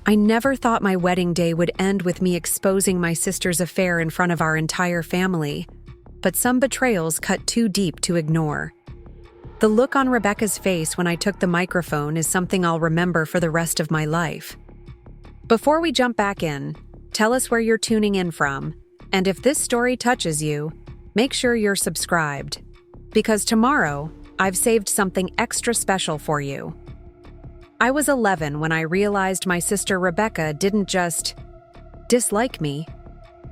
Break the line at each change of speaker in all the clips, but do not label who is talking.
I never thought my wedding day would end with me exposing my sister's affair in front of our entire family, but some betrayals cut too deep to ignore. The look on Rebecca's face when I took the microphone is something I'll remember for the rest of my life. Before we jump back in, tell us where you're tuning in from, and if this story touches you, make sure you're subscribed, because tomorrow, I've saved something extra special for you. I was 11 when I realized my sister Rebecca didn't just dislike me.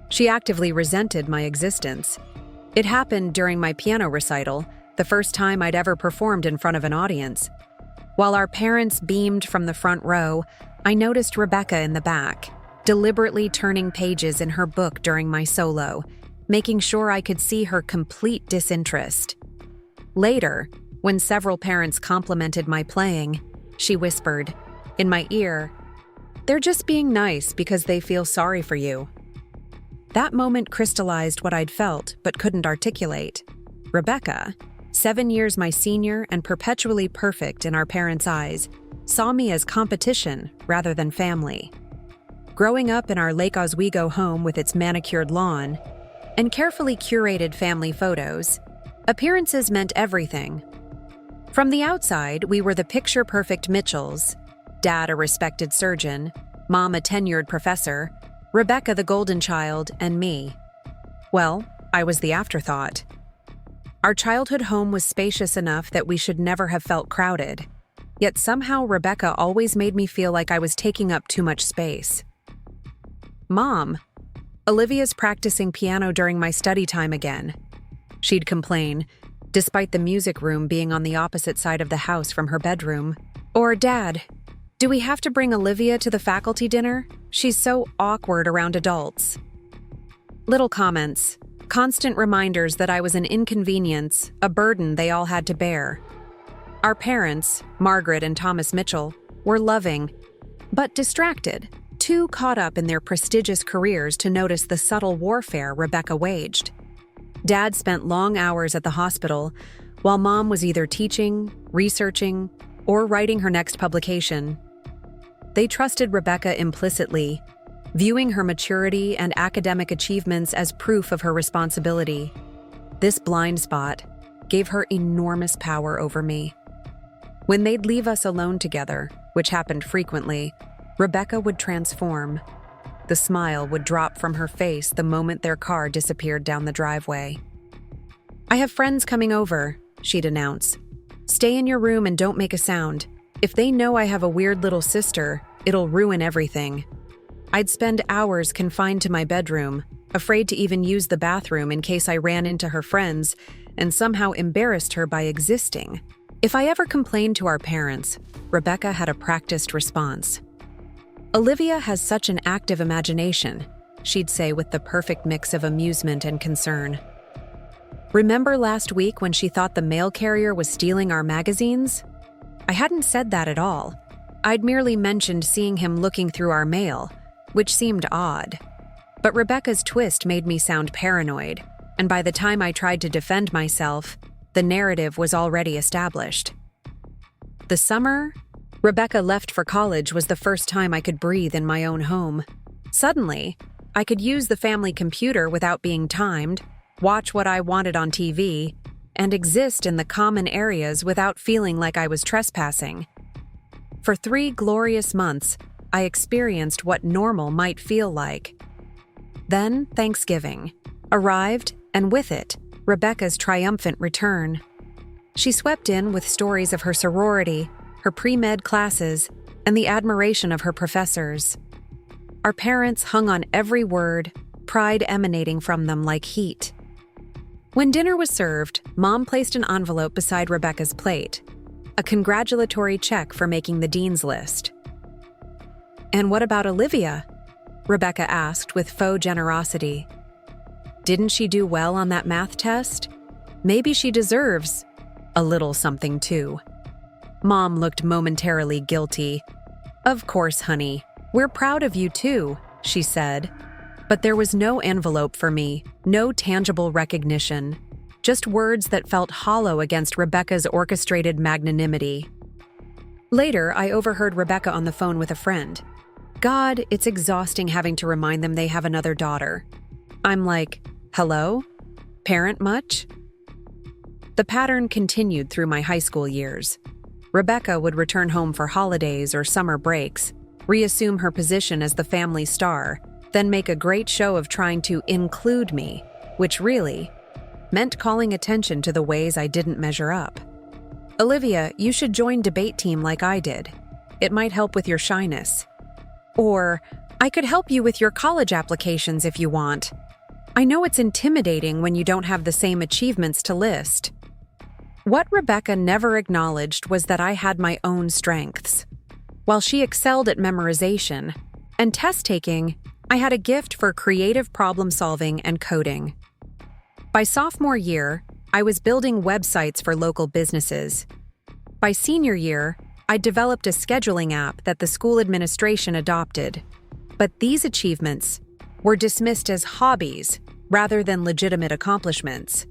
She actively resented my existence. It happened during my piano recital, the first time I'd ever performed in front of an audience. While our parents beamed from the front row, I noticed Rebecca in the back, deliberately turning pages in her book during my solo, making sure I could see her complete disinterest. Later, when several parents complimented my playing, she whispered, in my ear, "They're just being nice because they feel sorry for you." That moment crystallized what I'd felt but couldn't articulate. Rebecca, 7 years my senior and perpetually perfect in our parents' eyes, saw me as competition rather than family. Growing up in our Lake Oswego home with its manicured lawn and carefully curated family photos, appearances meant everything. From the outside, we were the picture-perfect Mitchells, Dad a respected surgeon, Mom a tenured professor, Rebecca the golden child, and me. Well, I was the afterthought. Our childhood home was spacious enough that we should never have felt crowded, yet somehow Rebecca always made me feel like I was taking up too much space. "Mom, Olivia's practicing piano during my study time again," she'd complain, despite the music room being on the opposite side of the house from her bedroom. Or, "Dad, do we have to bring Olivia to the faculty dinner? She's so awkward around adults." Little comments, constant reminders that I was an inconvenience, a burden they all had to bear. Our parents, Margaret and Thomas Mitchell, were loving, but distracted, too caught up in their prestigious careers to notice the subtle warfare Rebecca waged. Dad spent long hours at the hospital, while Mom was either teaching, researching, or writing her next publication. They trusted Rebecca implicitly, viewing her maturity and academic achievements as proof of her responsibility. This blind spot gave her enormous power over me. When they'd leave us alone together, which happened frequently, Rebecca would transform. The smile would drop from her face the moment their car disappeared down the driveway. "I have friends coming over," she'd announce. "Stay in your room and don't make a sound. If they know I have a weird little sister, it'll ruin everything." I'd spend hours confined to my bedroom, afraid to even use the bathroom in case I ran into her friends and somehow embarrassed her by existing. If I ever complained to our parents, Rebecca had a practiced response. "Olivia has such an active imagination," she'd say with the perfect mix of amusement and concern. "Remember last week when she thought the mail carrier was stealing our magazines?" I hadn't said that at all. I'd merely mentioned seeing him looking through our mail, which seemed odd. But Rebecca's twist made me sound paranoid, and by the time I tried to defend myself, the narrative was already established. The summer Rebecca left for college was the first time I could breathe in my own home. Suddenly, I could use the family computer without being timed, watch what I wanted on TV, and exist in the common areas without feeling like I was trespassing. For 3 glorious months, I experienced what normal might feel like. Then Thanksgiving arrived, and with it, Rebecca's triumphant return. She swept in with stories of her sorority, her pre-med classes, and the admiration of her professors. Our parents hung on every word, pride emanating from them like heat. When dinner was served, Mom placed an envelope beside Rebecca's plate, a congratulatory check for making the dean's list. "And what about Olivia?" Rebecca asked with faux generosity. "Didn't she do well on that math test? Maybe she deserves a little something too." Mom looked momentarily guilty. "Of course, honey. We're proud of you too," she said. But there was no envelope for me, no tangible recognition, just words that felt hollow against Rebecca's orchestrated magnanimity. Later, I overheard Rebecca on the phone with a friend. God, it's exhausting having to remind them they have another daughter. I'm like, hello? Parent much? The pattern continued through my high school years. Rebecca would return home for holidays or summer breaks, reassume her position as the family star, then make a great show of trying to include me, which really meant calling attention to the ways I didn't measure up. Olivia, you should join debate team like I did. It might help with your shyness. Or, I could help you with your college applications if you want. I know it's intimidating when you don't have the same achievements to list. What Rebecca never acknowledged was that I had my own strengths. While she excelled at memorization and test-taking, I had a gift for creative problem-solving and coding. By sophomore year, I was building websites for local businesses. By senior year, I developed a scheduling app that the school administration adopted. But these achievements were dismissed as hobbies rather than legitimate accomplishments.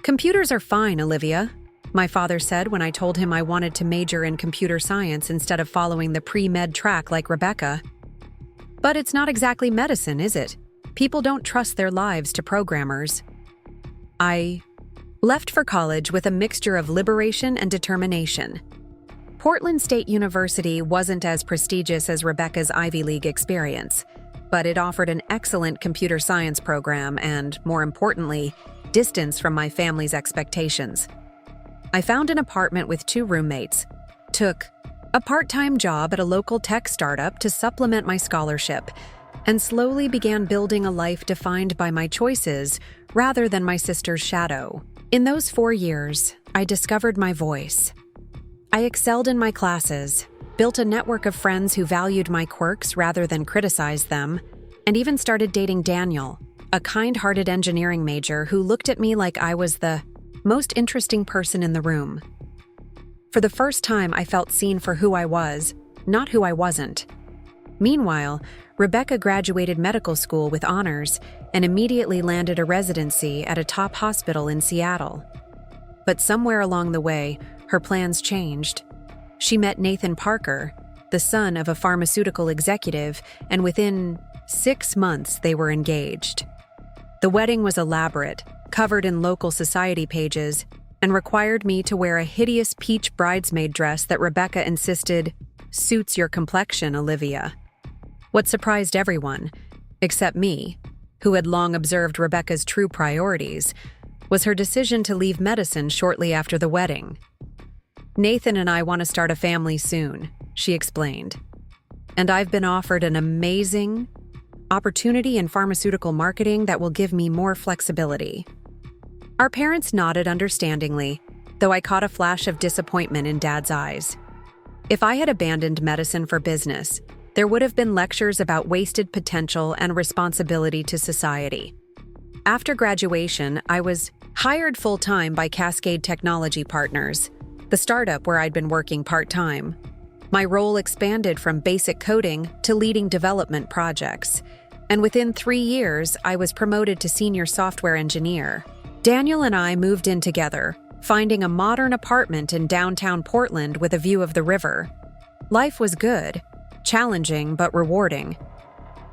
Computers are fine, Olivia, my father said when I told him I wanted to major in computer science instead of following the pre-med track like Rebecca. But it's not exactly medicine, is it? People don't trust their lives to programmers. I left for college with a mixture of liberation and determination. Portland State University wasn't as prestigious as Rebecca's Ivy League experience, but it offered an excellent computer science program and, more importantly, distance from my family's expectations. I found an apartment with 2 roommates, took a part-time job at a local tech startup to supplement my scholarship, and slowly began building a life defined by my choices rather than my sister's shadow. In those 4 years, I discovered my voice. I excelled in my classes, built a network of friends who valued my quirks rather than criticized them, and even started dating Daniel, a kind-hearted engineering major who looked at me like I was the most interesting person in the room. For the first time, I felt seen for who I was, not who I wasn't. Meanwhile, Rebecca graduated medical school with honors and immediately landed a residency at a top hospital in Seattle. But somewhere along the way, her plans changed. She met Nathan Parker, the son of a pharmaceutical executive, and within 6 months they were engaged. The wedding was elaborate, covered in local society pages, and required me to wear a hideous peach bridesmaid dress that Rebecca insisted suits your complexion, Olivia. What surprised everyone, except me, who had long observed Rebecca's true priorities, was her decision to leave medicine shortly after the wedding. Nathan and I want to start a family soon, she explained. And I've been offered an amazing opportunity in pharmaceutical marketing that will give me more flexibility. Our parents nodded understandingly, though I caught a flash of disappointment in Dad's eyes. If I had abandoned medicine for business, there would have been lectures about wasted potential and responsibility to society. After graduation, I was hired full-time by Cascade Technology Partners, the startup where I'd been working part-time. My role expanded from basic coding to leading development projects, and within 3 years, I was promoted to senior software engineer. Daniel and I moved in together, finding a modern apartment in downtown Portland with a view of the river. Life was good, challenging but rewarding.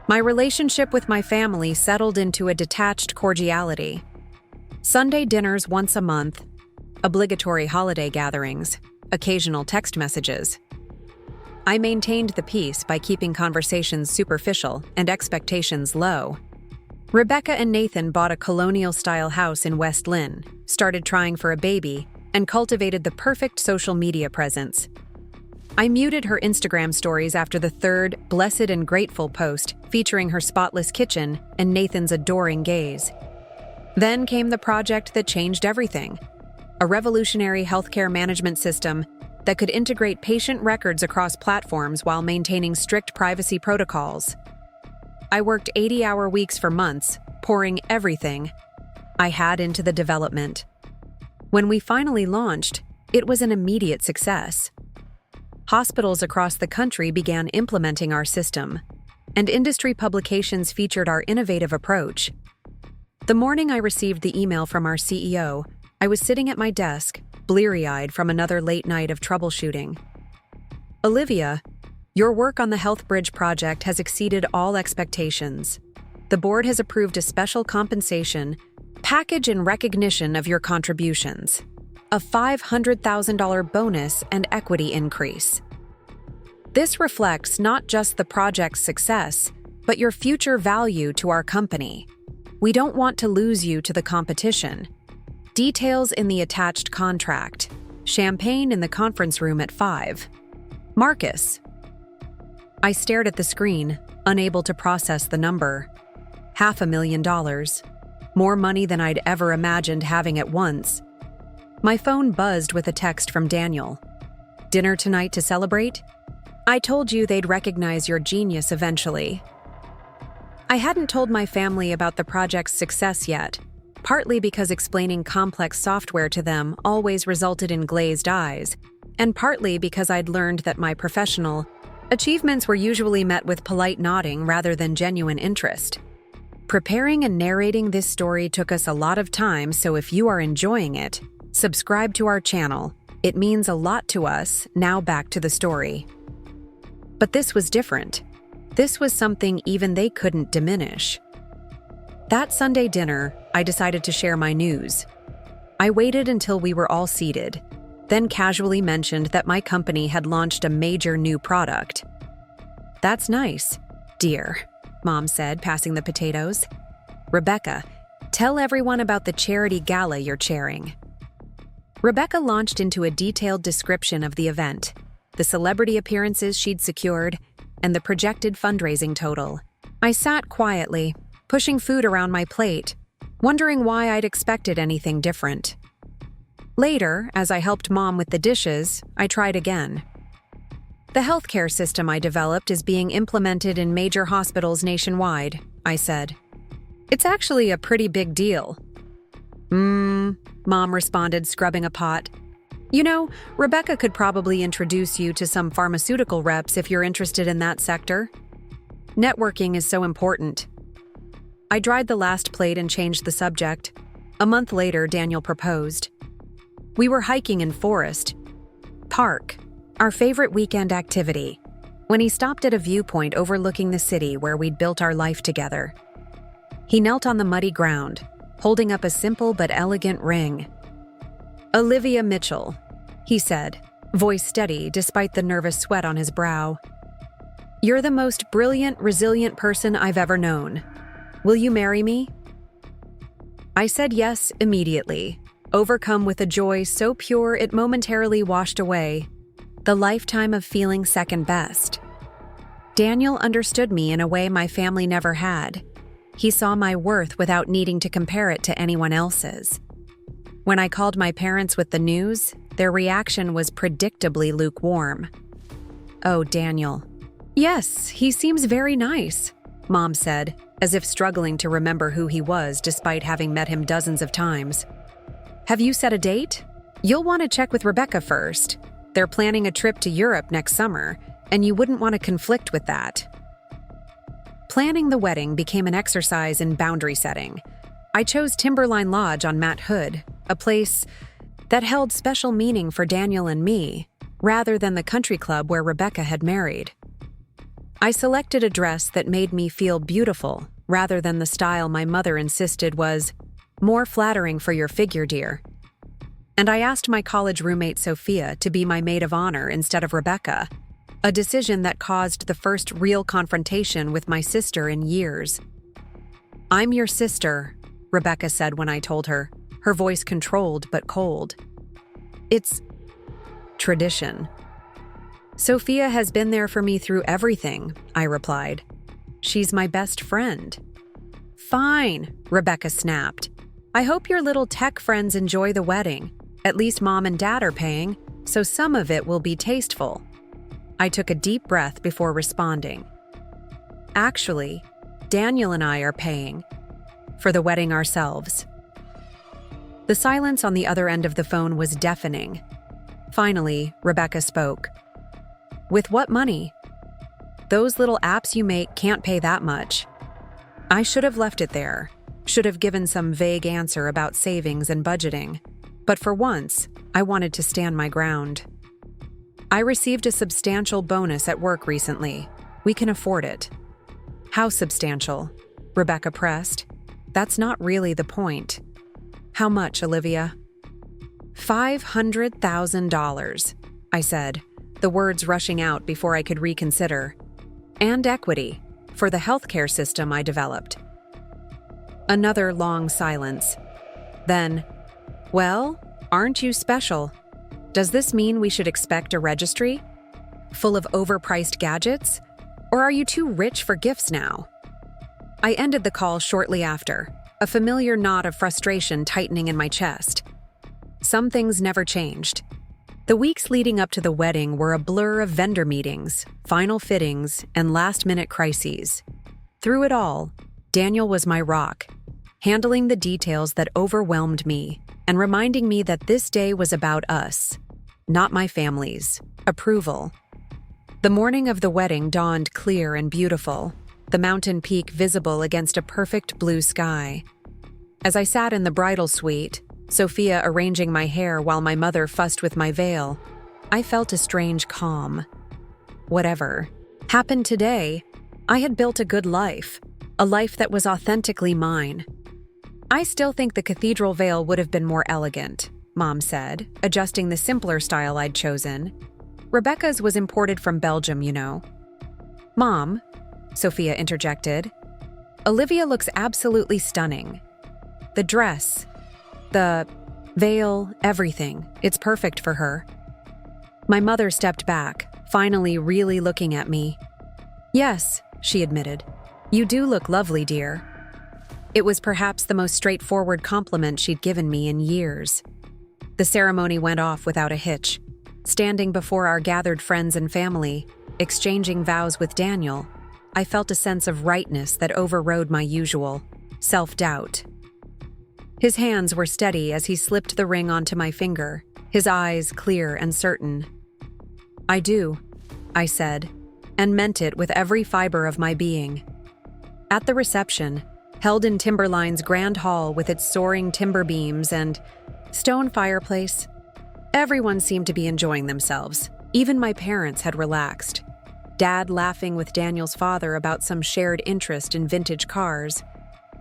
My relationship with my family settled into a detached cordiality. Sunday dinners once a month, obligatory holiday gatherings, occasional text messages. I maintained the peace by keeping conversations superficial and expectations low. Rebecca and Nathan bought a colonial-style house in West Lynn, started trying for a baby, and cultivated the perfect social media presence. I muted her Instagram stories after the 3rd blessed and grateful post featuring her spotless kitchen and Nathan's adoring gaze. Then came the project that changed everything. A revolutionary healthcare management system that could integrate patient records across platforms while maintaining strict privacy protocols. I worked 80-hour weeks for months, pouring everything I had into the development. When we finally launched, it was an immediate success. Hospitals across the country began implementing our system, and industry publications featured our innovative approach. The morning I received the email from our CEO, I was sitting at my desk, bleary-eyed from another late night of troubleshooting. "Olivia, Your work on the Health Bridge project has exceeded all expectations. The board has approved a special compensation package in recognition of your contributions, a $500,000 bonus and equity increase. This reflects not just the project's success, but your future value to our company. We don't want to lose you to the competition. Details in the attached contract. Champagne in the conference room at 5. Marcus. I stared at the screen, unable to process the number. $500,000. More money than I'd ever imagined having at once. My phone buzzed with a text from Daniel. Dinner tonight to celebrate? I told you they'd recognize your genius eventually. I hadn't told my family about the project's success yet, partly because explaining complex software to them always resulted in glazed eyes, and partly because I'd learned that my professional achievements were usually met with polite nodding rather than genuine interest. Preparing and narrating this story took us a lot of time, so if you are enjoying it, subscribe to our channel. It means a lot to us. Now back to the story. But this was different. This was something even they couldn't diminish. That Sunday dinner, I decided to share my news. I waited until we were all seated, then casually mentioned that my company had launched a major new product. That's nice, dear, Mom said, passing the potatoes. Rebecca, tell everyone about the charity gala you're chairing. Rebecca launched into a detailed description of the event, the celebrity appearances she'd secured, and the projected fundraising total. I sat quietly, pushing food around my plate, wondering why I'd expected anything different. Later, as I helped Mom with the dishes, I tried again. The healthcare system I developed is being implemented in major hospitals nationwide, I said. It's actually a pretty big deal. Mom responded, scrubbing a pot. You know, Rebecca could probably introduce you to some pharmaceutical reps if you're interested in that sector. Networking is so important. I dried the last plate and changed the subject. A month later, Daniel proposed. We were hiking in Forest Park, our favorite weekend activity, when he stopped at a viewpoint overlooking the city where we'd built our life together. He knelt on the muddy ground, holding up a simple but elegant ring. Olivia Mitchell, he said, voice steady despite the nervous sweat on his brow. You're the most brilliant, resilient person I've ever known. Will you marry me? I said yes immediately, overcome with a joy so pure it momentarily washed away the lifetime of feeling second best. Daniel understood me in a way my family never had. He saw my worth without needing to compare it to anyone else's. When I called my parents with the news, their reaction was predictably lukewarm. Oh, Daniel. Yes, he seems very nice, Mom said, as if struggling to remember who he was despite having met him dozens of times. Have you set a date? You'll want to check with Rebecca first. They're planning a trip to Europe next summer, and you wouldn't want to conflict with that. Planning the wedding became an exercise in boundary setting. I chose Timberline Lodge on Mount Hood, a place that held special meaning for Daniel and me, rather than the country club where Rebecca had married. I selected a dress that made me feel beautiful, rather than the style my mother insisted was more flattering for your figure, dear. And I asked my college roommate Sophia to be my maid of honor instead of Rebecca, a decision that caused the first real confrontation with my sister in years. I'm your sister, Rebecca said when I told her, her voice controlled but cold. It's tradition. Sophia has been there for me through everything, I replied. She's my best friend. Fine, Rebecca snapped. I hope your little tech friends enjoy the wedding. At least Mom and Dad are paying, so some of it will be tasteful. I took a deep breath before responding. Actually, Daniel and I are paying for the wedding ourselves. The silence on the other end of the phone was deafening. Finally, Rebecca spoke. With what money? Those little apps you make can't pay that much. I should have left it there, should have given some vague answer about savings and budgeting. But for once, I wanted to stand my ground. I received a substantial bonus at work recently. We can afford it. How substantial? Rebecca pressed. That's not really the point. How much, Olivia? $500,000, I said, the words rushing out before I could reconsider. And equity, for the healthcare system I developed. Another long silence. Then, well, aren't you special? Does this mean we should expect a registry? Full of overpriced gadgets? Or are you too rich for gifts now? I ended the call shortly after, a familiar knot of frustration tightening in my chest. Some things never changed. The weeks leading up to the wedding were a blur of vendor meetings, final fittings, and last-minute crises. Through it all, Daniel was my rock, handling the details that overwhelmed me and reminding me that this day was about us, not my family's approval. The morning of the wedding dawned clear and beautiful, the mountain peak visible against a perfect blue sky. As I sat in the bridal suite, Sophia arranging my hair while my mother fussed with my veil, I felt a strange calm. Whatever happened today, I had built a good life, a life that was authentically mine. I still think the cathedral veil would have been more elegant, Mom said, adjusting the simpler style I'd chosen. Rebecca's was imported from Belgium, you know. Mom, Sophia interjected, Olivia looks absolutely stunning. The dress, the veil, everything. It's perfect for her. My mother stepped back, finally really looking at me. Yes, she admitted. You do look lovely, dear. It was perhaps the most straightforward compliment she'd given me in years. The ceremony went off without a hitch. Standing before our gathered friends and family, exchanging vows with Daniel, I felt a sense of rightness that overrode my usual self-doubt. His hands were steady as he slipped the ring onto my finger, his eyes clear and certain. I do, I said, and meant it with every fiber of my being. At the reception, held in Timberline's grand hall with its soaring timber beams and stone fireplace, everyone seemed to be enjoying themselves. Even my parents had relaxed. Dad laughing with Daniel's father about some shared interest in vintage cars,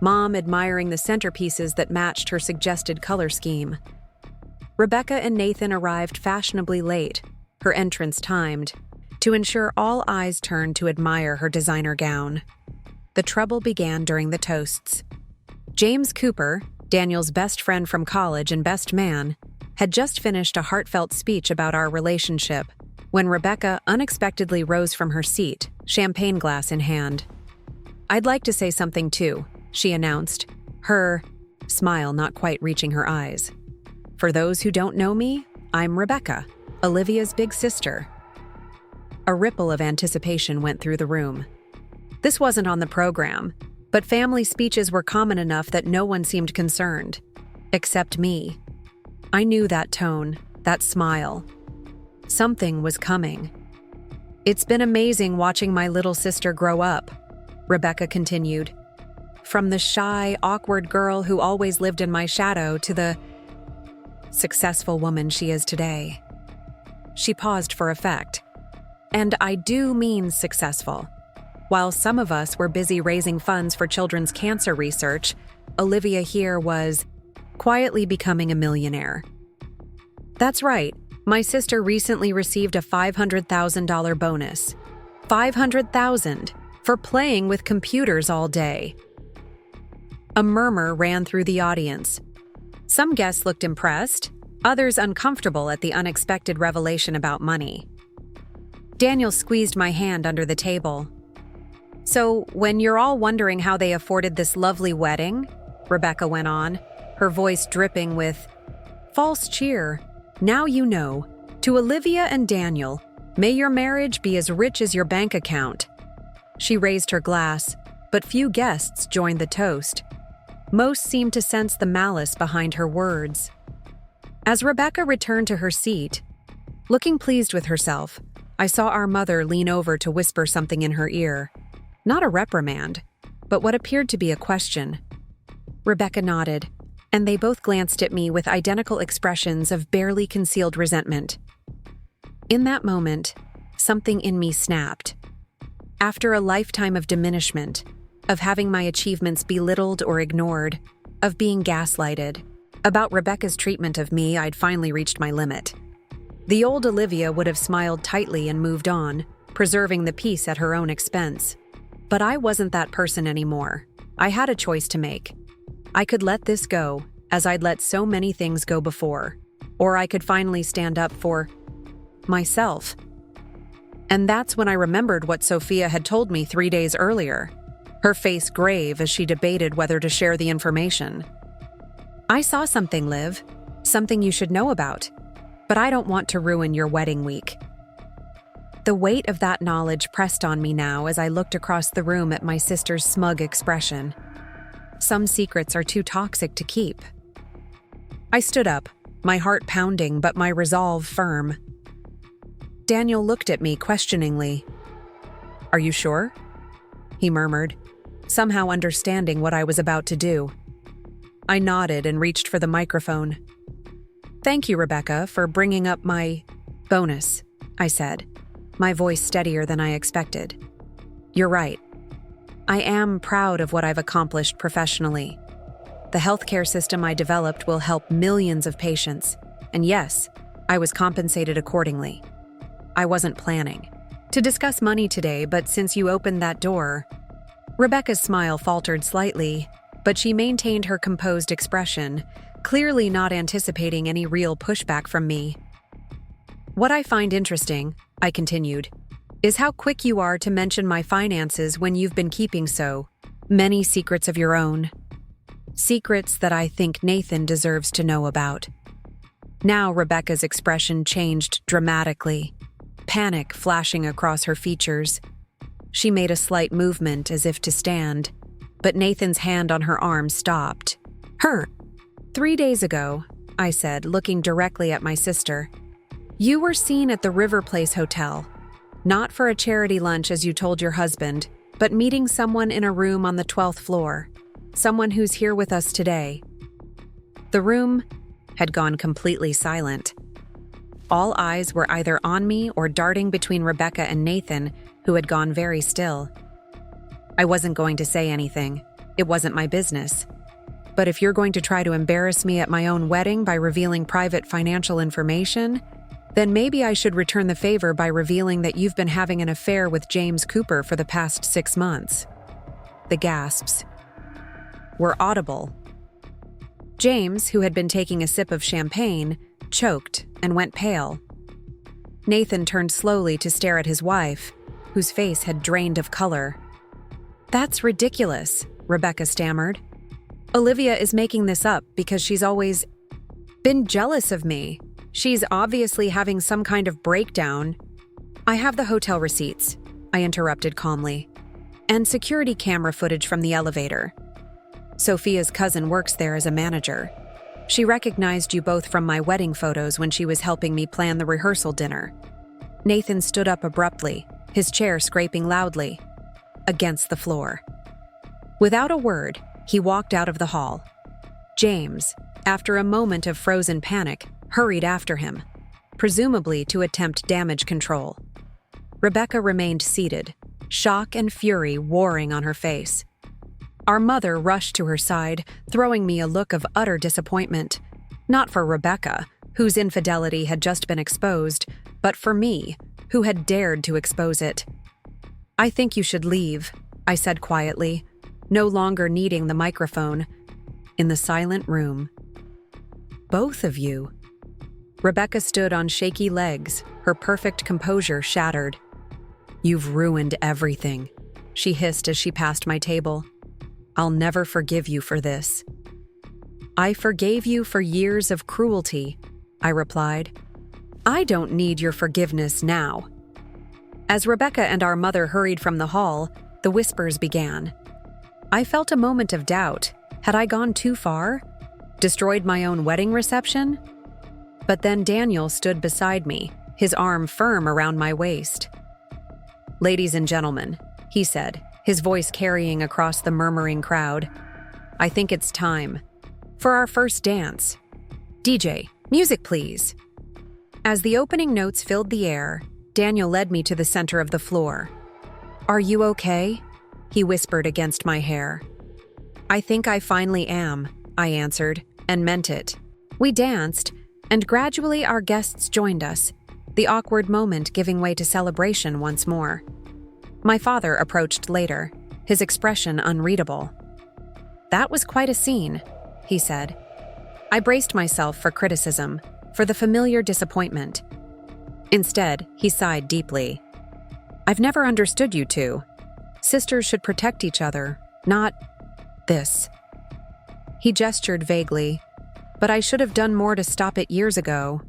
Mom admiring the centerpieces that matched her suggested color scheme. Rebecca and Nathan arrived fashionably late, her entrance timed, to ensure all eyes turned to admire her designer gown. The trouble began during the toasts. James Cooper, Daniel's best friend from college and best man, had just finished a heartfelt speech about our relationship when Rebecca unexpectedly rose from her seat, champagne glass in hand. I'd like to say something too, she announced, her smile not quite reaching her eyes. For those who don't know me, I'm Rebecca, Olivia's big sister. A ripple of anticipation went through the room. This wasn't on the program, but family speeches were common enough that no one seemed concerned, except me. I knew that tone, that smile. Something was coming. It's been amazing watching my little sister grow up, Rebecca continued. From the shy, awkward girl who always lived in my shadow to the successful woman she is today. She paused for effect. And I do mean successful. While some of us were busy raising funds for children's cancer research, Olivia here was quietly becoming a millionaire. That's right, my sister recently received a $500,000 bonus. $500,000 for playing with computers all day. A murmur ran through the audience. Some guests looked impressed, others uncomfortable at the unexpected revelation about money. Daniel squeezed my hand under the table. So, when you're all wondering how they afforded this lovely wedding, Rebecca went on, her voice dripping with false cheer, now you know. To Olivia and Daniel, may your marriage be as rich as your bank account. She raised her glass, but few guests joined the toast. Most seemed to sense the malice behind her words. As Rebecca returned to her seat, looking pleased with herself, I saw our mother lean over to whisper something in her ear. Not a reprimand, but what appeared to be a question. Rebecca nodded, and they both glanced at me with identical expressions of barely concealed resentment. In that moment, something in me snapped. After a lifetime of diminishment, of having my achievements belittled or ignored, of being gaslighted, about Rebecca's treatment of me, I'd finally reached my limit. The old Olivia would have smiled tightly and moved on, preserving the peace at her own expense. But I wasn't that person anymore. I had a choice to make. I could let this go, as I'd let so many things go before, or I could finally stand up for myself. And that's when I remembered what Sophia had told me 3 days earlier, her face grave as she debated whether to share the information. I saw something, Liv, something you should know about, but I don't want to ruin your wedding week. The weight of that knowledge pressed on me now as I looked across the room at my sister's smug expression. Some secrets are too toxic to keep. I stood up, my heart pounding but my resolve firm. Daniel looked at me questioningly. "Are you sure?" he murmured, somehow understanding what I was about to do. I nodded and reached for the microphone. "Thank you, Rebecca, for bringing up my bonus," I said, my voice steadier than I expected. "You're right. I am proud of what I've accomplished professionally. The healthcare system I developed will help millions of patients, and yes, I was compensated accordingly. I wasn't planning to discuss money today, but since you opened that door..." Rebecca's smile faltered slightly, but she maintained her composed expression, clearly not anticipating any real pushback from me. "What I find interesting," I continued, "is how quick you are to mention my finances when you've been keeping so many secrets of your own. Secrets that I think Nathan deserves to know about." Now Rebecca's expression changed dramatically, panic flashing across her features. She made a slight movement as if to stand, but Nathan's hand on her arm stopped. "Her. 3 days ago," I said, looking directly at my sister, "you were seen at the River Place Hotel, not for a charity lunch as you told your husband, but meeting someone in a room on the 12th floor, someone who's here with us today." The room had gone completely silent. All eyes were either on me or darting between Rebecca and Nathan, who had gone very still. I wasn't going to say anything. It wasn't my business. But if you're going to try to embarrass me at my own wedding by revealing private financial information, then maybe I should return the favor by revealing that you've been having an affair with James Cooper for the past 6 months. The gasps were audible. James, who had been taking a sip of champagne, choked and went pale. Nathan turned slowly to stare at his wife, whose face had drained of color. "That's ridiculous," Rebecca stammered. "Olivia is making this up because she's always been jealous of me. She's obviously having some kind of breakdown." "I have the hotel receipts," I interrupted calmly, "and security camera footage from the elevator. Sophia's cousin works there as a manager. She recognized you both from my wedding photos when she was helping me plan the rehearsal dinner." Nathan stood up abruptly, his chair scraping loudly against the floor. Without a word, he walked out of the hall. James, after a moment of frozen panic, hurried after him, presumably to attempt damage control. Rebecca remained seated, shock and fury warring on her face. Our mother rushed to her side, throwing me a look of utter disappointment. Not for Rebecca, whose infidelity had just been exposed, but for me, who had dared to expose it. "I think you should leave," I said quietly, no longer needing the microphone. In the silent room. "Both of you." Rebecca stood on shaky legs, her perfect composure shattered. "You've ruined everything," she hissed as she passed my table. "I'll never forgive you for this." "I forgave you for years of cruelty," I replied. "I don't need your forgiveness now." As Rebecca and our mother hurried from the hall, the whispers began. I felt a moment of doubt. Had I gone too far? Destroyed my own wedding reception? But then Daniel stood beside me, his arm firm around my waist. "Ladies and gentlemen," he said, his voice carrying across the murmuring crowd, "I think it's time for our first dance. DJ, music please." As the opening notes filled the air, Daniel led me to the center of the floor. "Are you okay?" he whispered against my hair. "I think I finally am," I answered, and meant it. We danced, and gradually our guests joined us, the awkward moment giving way to celebration once more. My father approached later, his expression unreadable. "That was quite a scene," he said. I braced myself for criticism, for the familiar disappointment. Instead, he sighed deeply. "I've never understood you two. Sisters should protect each other, not this." He gestured vaguely, "But I should have done more to stop it years ago."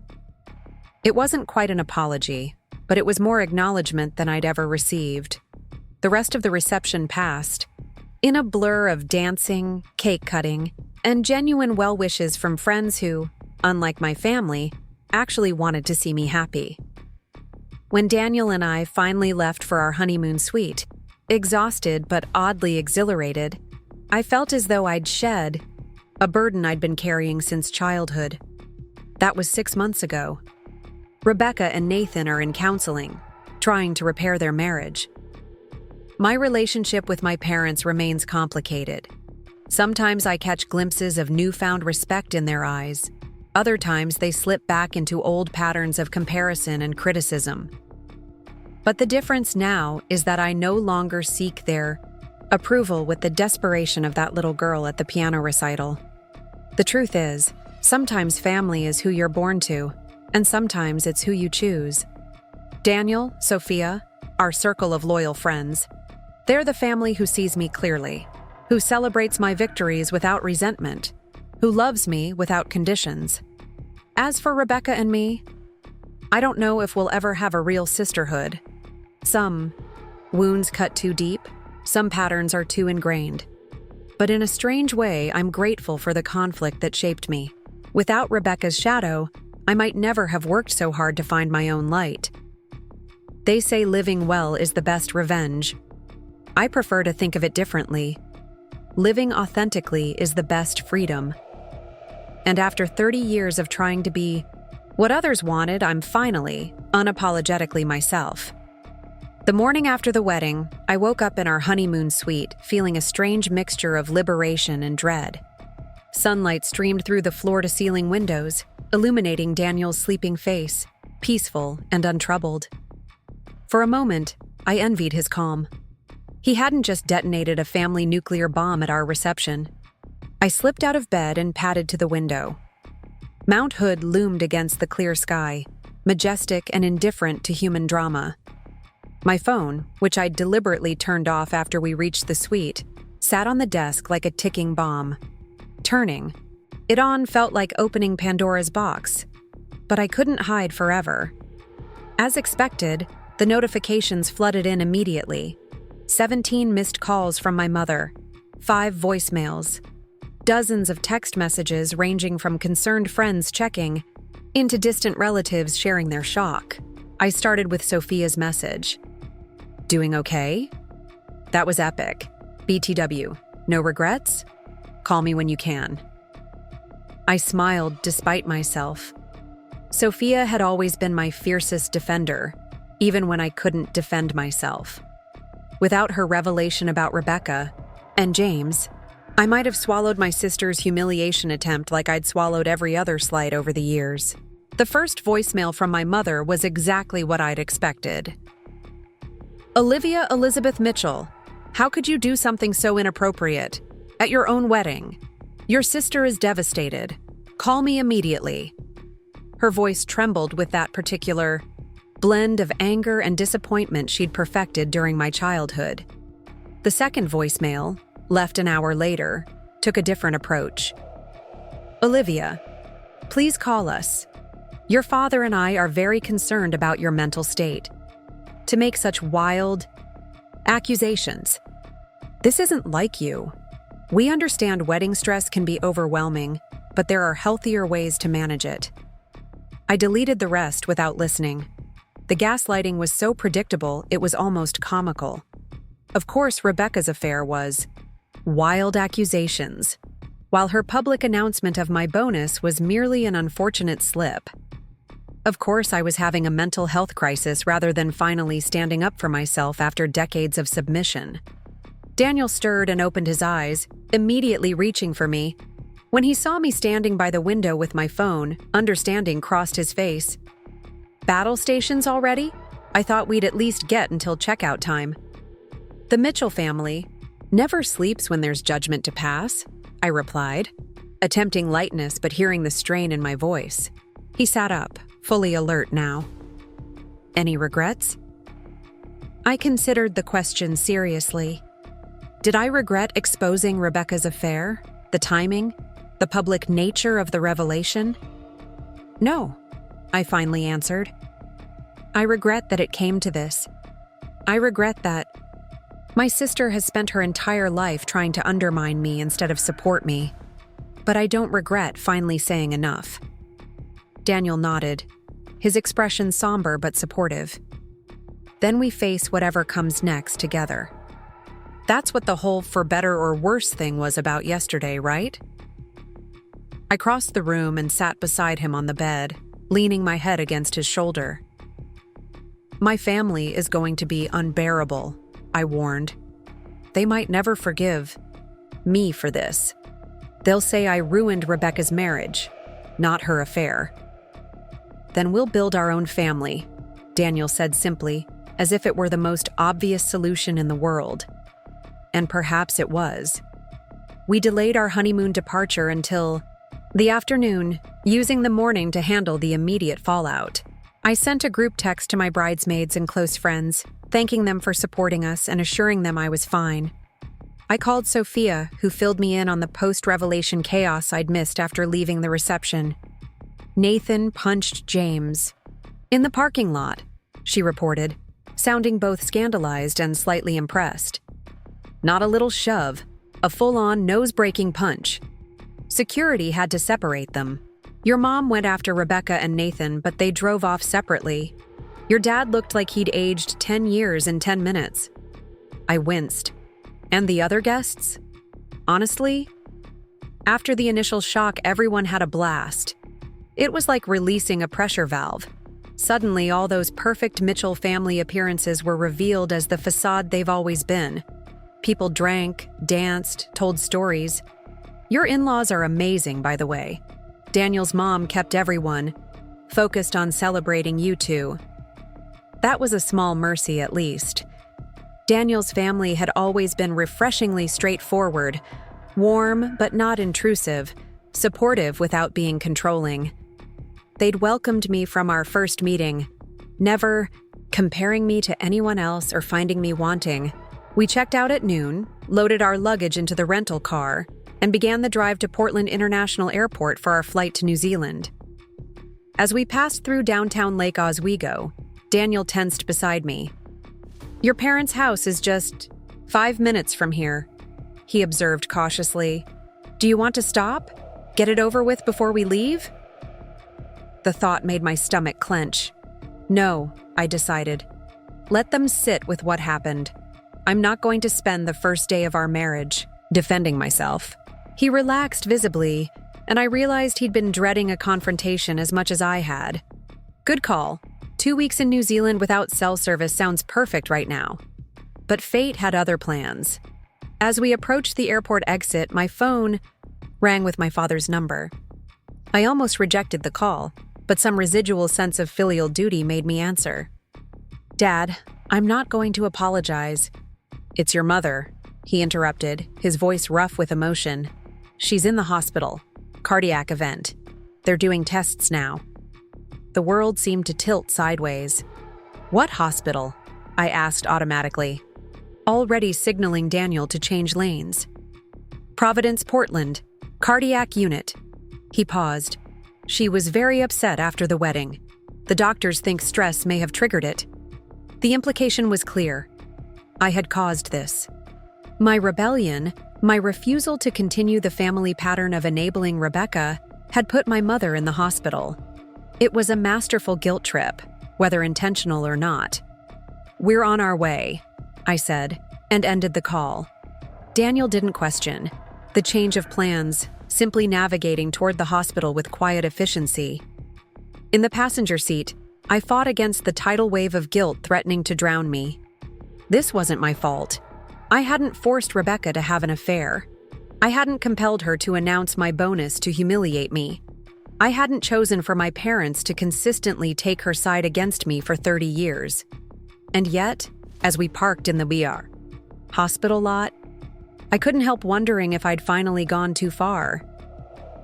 It wasn't quite an apology, but it was more acknowledgement than I'd ever received. The rest of the reception passed, in a blur of dancing, cake cutting, and genuine well wishes from friends who, unlike my family, actually wanted to see me happy. When Daniel and I finally left for our honeymoon suite, exhausted but oddly exhilarated, I felt as though I'd shed a burden I'd been carrying since childhood. That was 6 months ago. Rebecca and Nathan are in counseling, trying to repair their marriage. My relationship with my parents remains complicated. Sometimes I catch glimpses of newfound respect in their eyes. Other times they slip back into old patterns of comparison and criticism. But the difference now is that I no longer seek their approval with the desperation of that little girl at the piano recital. The truth is, sometimes family is who you're born to, and sometimes it's who you choose. Daniel, Sophia, our circle of loyal friends, they're the family who sees me clearly, who celebrates my victories without resentment, who loves me without conditions. As for Rebecca and me, I don't know if we'll ever have a real sisterhood. Some wounds cut too deep, some patterns are too ingrained. But in a strange way, I'm grateful for the conflict that shaped me. Without Rebecca's shadow, I might never have worked so hard to find my own light. They say living well is the best revenge. I prefer to think of it differently. Living authentically is the best freedom. And after 30 years of trying to be what others wanted, I'm finally, unapologetically myself. The morning after the wedding, I woke up in our honeymoon suite, feeling a strange mixture of liberation and dread. Sunlight streamed through the floor-to-ceiling windows, illuminating Daniel's sleeping face, peaceful and untroubled. For a moment, I envied his calm. He hadn't just detonated a family nuclear bomb at our reception. I slipped out of bed and padded to the window. Mount Hood loomed against the clear sky, majestic and indifferent to human drama. My phone, which I'd deliberately turned off after we reached the suite, sat on the desk like a ticking bomb. Turning it on felt like opening Pandora's box, but I couldn't hide forever. As expected, the notifications flooded in immediately. 17 missed calls from my mother, 5 voicemails, dozens of text messages ranging from concerned friends checking into distant relatives sharing their shock. I started with Sophia's message. "Doing okay?" That was epic. BTW. No regrets? Call me when you can. I smiled despite myself. Sophia had always been my fiercest defender, even when I couldn't defend myself. Without her revelation about Rebecca and James, I might have swallowed my sister's humiliation attempt like I'd swallowed every other slight over the years. The first voicemail from my mother was exactly what I'd expected. "Olivia Elizabeth Mitchell, how could you do something so inappropriate? At your own wedding. Your sister is devastated. Call me immediately." Her voice trembled with that particular blend of anger and disappointment she'd perfected during my childhood. The second voicemail, left an hour later, took a different approach. "Olivia, please call us. Your father and I are very concerned about your mental state. To make such wild accusations. This isn't like you. We understand wedding stress can be overwhelming, but there are healthier ways to manage it." I deleted the rest without listening. The gaslighting was so predictable it was almost comical. Of course, Rebecca's affair was wild accusations, while her public announcement of my bonus was merely an unfortunate slip. Of course, I was having a mental health crisis rather than finally standing up for myself after decades of submission. Daniel stirred and opened his eyes, immediately reaching for me. When he saw me standing by the window with my phone, understanding crossed his face. "Battle stations already? I thought we'd at least get until checkout time." "The Mitchell family never sleeps when there's judgment to pass," I replied, attempting lightness but hearing the strain in my voice. He sat up, fully alert now. "Any regrets?" I considered the question seriously. Did I regret exposing Rebecca's affair, the timing, the public nature of the revelation? "No," I finally answered. "I regret that it came to this. I regret that my sister has spent her entire life trying to undermine me instead of support me. But I don't regret finally saying enough." Daniel nodded, his expression somber but supportive. "Then we face whatever comes next together." That's what the whole for better or worse thing was about yesterday, right? I crossed the room and sat beside him on the bed, leaning my head against his shoulder. "My family is going to be unbearable," I warned. "They might never forgive me for this. They'll say I ruined Rebecca's marriage, not her affair." "Then we'll build our own family," Daniel said simply, as if it were the most obvious solution in the world. And perhaps it was. We delayed our honeymoon departure until the afternoon, using the morning to handle the immediate fallout. I sent a group text to my bridesmaids and close friends, thanking them for supporting us and assuring them I was fine. I called Sophia, who filled me in on the post-revelation chaos I'd missed after leaving the reception. "Nathan punched James in the parking lot," she reported, sounding both scandalized and slightly impressed. "Not a little shove, a full-on nose-breaking punch. Security had to separate them. Your mom went after Rebecca and Nathan, but they drove off separately. Your dad looked like he'd aged 10 years in 10 minutes. I winced. "And the other guests?" Honestly, after the initial shock, everyone had a blast. It was like releasing a pressure valve. Suddenly, all those perfect Mitchell family appearances were revealed as the facade they've always been. People drank, danced, told stories. Your in-laws are amazing, by the way. Daniel's mom kept everyone focused on celebrating you two. That was a small mercy, at least. Daniel's family had always been refreshingly straightforward, warm but not intrusive, supportive without being controlling. They'd welcomed me from our first meeting, never comparing me to anyone else or finding me wanting. We checked out at noon, loaded our luggage into the rental car, and began the drive to Portland International Airport for our flight to New Zealand. As we passed through downtown Lake Oswego, Daniel tensed beside me. "Your parents' house is just 5 minutes from here," he observed cautiously. "Do you want to stop? Get it over with before we leave?" The thought made my stomach clench. No, I decided. Let them sit with what happened. I'm not going to spend the first day of our marriage defending myself. He relaxed visibly, and I realized he'd been dreading a confrontation as much as I had. Good call. 2 weeks in New Zealand without cell service sounds perfect right now. But fate had other plans. As we approached the airport exit, my phone rang with my father's number. I almost rejected the call, but some residual sense of filial duty made me answer. "Dad, I'm not going to apologize." "It's your mother," he interrupted, his voice rough with emotion. "She's in the hospital. Cardiac event. They're doing tests now." The world seemed to tilt sideways. "What hospital?" I asked automatically, already signaling Daniel to change lanes. "Providence, Portland. Cardiac unit." He paused. "She was very upset after the wedding. The doctors think stress may have triggered it." The implication was clear. I had caused this. My rebellion, my refusal to continue the family pattern of enabling Rebecca, had put my mother in the hospital. It was a masterful guilt trip, whether intentional or not. "We're on our way," I said, and ended the call. Daniel didn't question the change of plans, simply navigating toward the hospital with quiet efficiency. In the passenger seat, I fought against the tidal wave of guilt threatening to drown me. This wasn't my fault. I hadn't forced Rebecca to have an affair. I hadn't compelled her to announce my bonus to humiliate me. I hadn't chosen for my parents to consistently take her side against me for 30 years. And yet, as we parked in the hospital lot, I couldn't help wondering if I'd finally gone too far.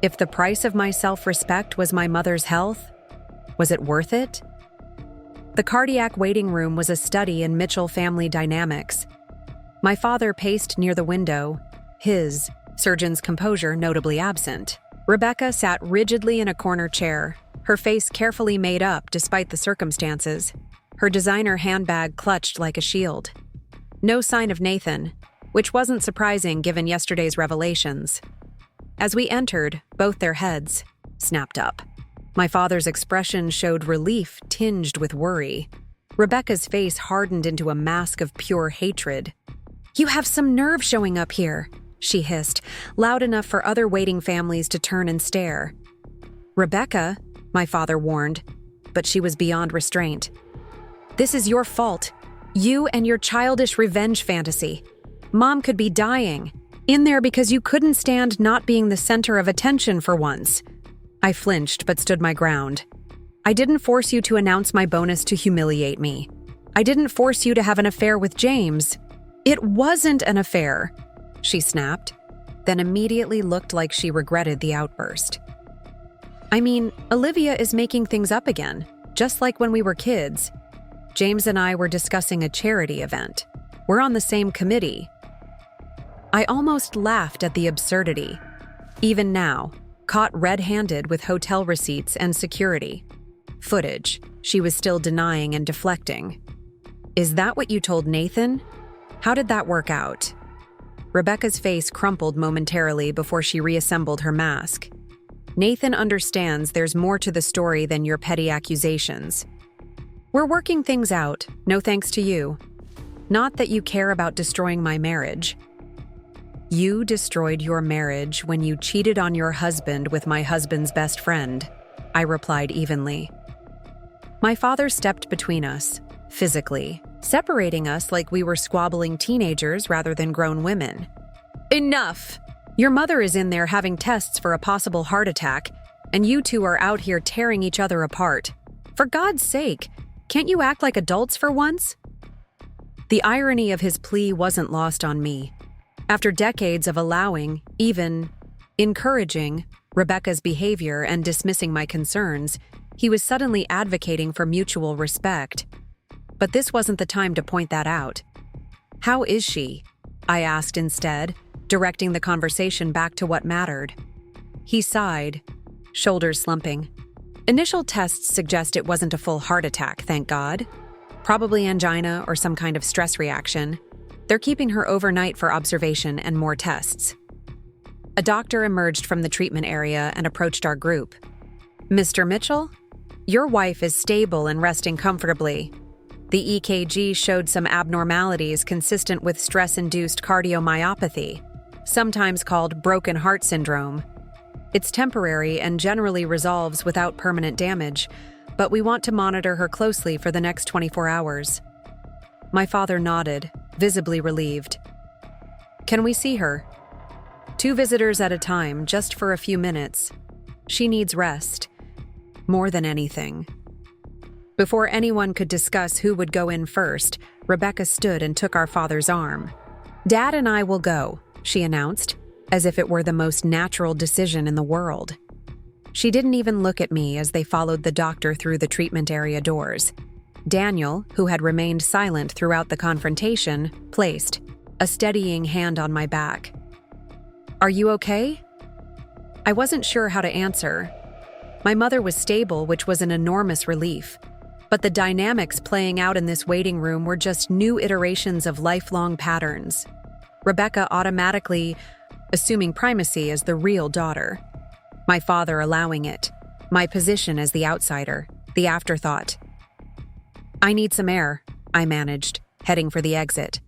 If the price of my self-respect was my mother's health, was it worth it? The cardiac waiting room was a study in Mitchell family dynamics. My father paced near the window, his surgeon's composure notably absent. Rebecca sat rigidly in a corner chair, her face carefully made up despite the circumstances, her designer handbag clutched like a shield. No sign of Nathan, which wasn't surprising given yesterday's revelations. As we entered, both their heads snapped up. My father's expression showed relief tinged with worry. Rebecca's face hardened into a mask of pure hatred. "You have some nerve showing up here," she hissed, loud enough for other waiting families to turn and stare. "Rebecca," my father warned, but she was beyond restraint. "This is your fault. You and your childish revenge fantasy. Mom could be dying. In there because you couldn't stand not being the center of attention for once." I flinched but stood my ground. "I didn't force you to announce my bonus to humiliate me. I didn't force you to have an affair with James." "It wasn't an affair," she snapped, then immediately looked like she regretted the outburst. "I mean, Olivia is making things up again, just like when we were kids. James and I were discussing a charity event. We're on the same committee." I almost laughed at the absurdity. Even now, caught red-handed with hotel receipts and security footage, she was still denying and deflecting. "Is that what you told Nathan? How did that work out?" Rebecca's face crumpled momentarily before she reassembled her mask. "Nathan understands there's more to the story than your petty accusations. We're working things out, no thanks to you. Not that you care about destroying my marriage." "You destroyed your marriage when you cheated on your husband with my husband's best friend," I replied evenly. My father stepped between us, physically, separating us like we were squabbling teenagers rather than grown women. "Enough! Your mother is in there having tests for a possible heart attack, and you two are out here tearing each other apart. For God's sake, can't you act like adults for once?" The irony of his plea wasn't lost on me. After decades of allowing, even encouraging, Rebecca's behavior and dismissing my concerns, he was suddenly advocating for mutual respect. But this wasn't the time to point that out. "How is she?" I asked instead, directing the conversation back to what mattered. He sighed, shoulders slumping. "Initial tests suggest it wasn't a full heart attack, thank God. Probably angina or some kind of stress reaction. They're keeping her overnight for observation and more tests." A doctor emerged from the treatment area and approached our group. "Mr. Mitchell, your wife is stable and resting comfortably. The EKG showed some abnormalities consistent with stress-induced cardiomyopathy, sometimes called broken heart syndrome. It's temporary and generally resolves without permanent damage, but we want to monitor her closely for the next 24 hours. My father nodded, visibly relieved. "Can we see her?" "2 visitors at a time, just for a few minutes. She needs rest. More than anything." Before anyone could discuss who would go in first, Rebecca stood and took our father's arm. "Dad and I will go," she announced, as if it were the most natural decision in the world. She didn't even look at me as they followed the doctor through the treatment area doors. Daniel, who had remained silent throughout the confrontation, placed a steadying hand on my back. "Are you okay?" I wasn't sure how to answer. My mother was stable, which was an enormous relief. But the dynamics playing out in this waiting room were just new iterations of lifelong patterns. Rebecca automatically assuming primacy as the real daughter. My father allowing it. My position as the outsider, the afterthought. "I need some air," I managed, heading for the exit.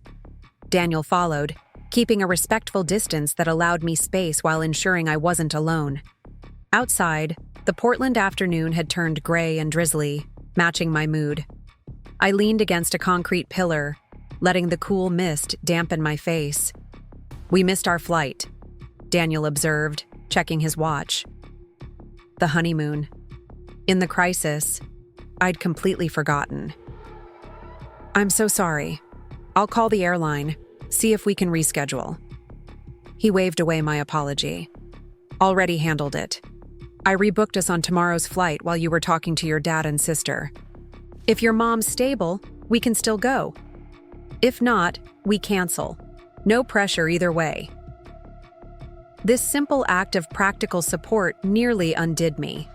Daniel followed, keeping a respectful distance that allowed me space while ensuring I wasn't alone. Outside, The Portland afternoon had turned gray and drizzly, matching my mood. I leaned against a concrete pillar, letting the cool mist dampen my face. "We missed our flight," Daniel observed, checking his watch. The honeymoon. In the crisis, I'd completely forgotten. "I'm so sorry. I'll call the airline, see if we can reschedule." He waved away my apology. "Already handled it. I rebooked us on tomorrow's flight while you were talking to your dad and sister. If your mom's stable, we can still go. If not, we cancel. No pressure either way." This simple act of practical support nearly undid me.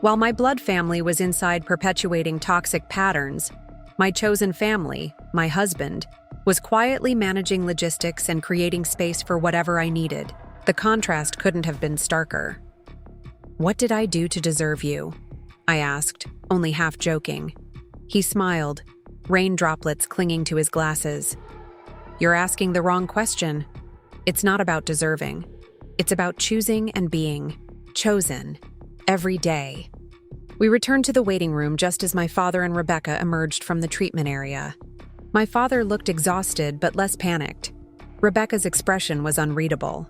While my blood family was inside perpetuating toxic patterns, my chosen family, my husband, was quietly managing logistics and creating space for whatever I needed. The contrast couldn't have been starker. "What did I do to deserve you?" I asked, only half joking. He smiled, rain droplets clinging to his glasses. "You're asking the wrong question. It's not about deserving. It's about choosing and being chosen every day." We returned to the waiting room just as my father and Rebecca emerged from the treatment area. My father looked exhausted but less panicked. Rebecca's expression was unreadable.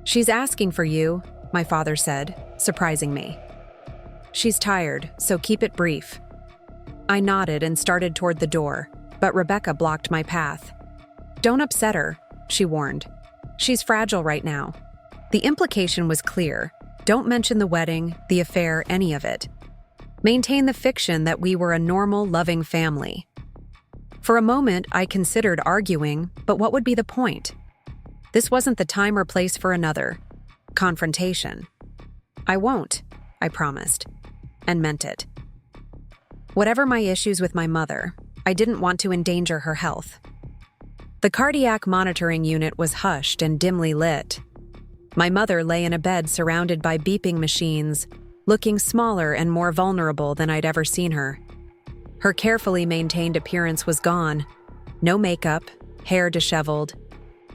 "She's asking for you," my father said, surprising me. "She's tired, so keep it brief." I nodded and started toward the door, but Rebecca blocked my path. "Don't upset her," she warned. "She's fragile right now." The implication was clear. Don't mention the wedding, the affair, any of it. Maintain the fiction that we were a normal, loving family. For a moment, I considered arguing, but what would be the point? This wasn't the time or place for another confrontation. "I won't," I promised, and meant it. Whatever my issues with my mother, I didn't want to endanger her health. The cardiac monitoring unit was hushed and dimly lit. My mother lay in a bed surrounded by beeping machines, looking smaller and more vulnerable than I'd ever seen her. Her carefully maintained appearance was gone. No makeup, hair disheveled,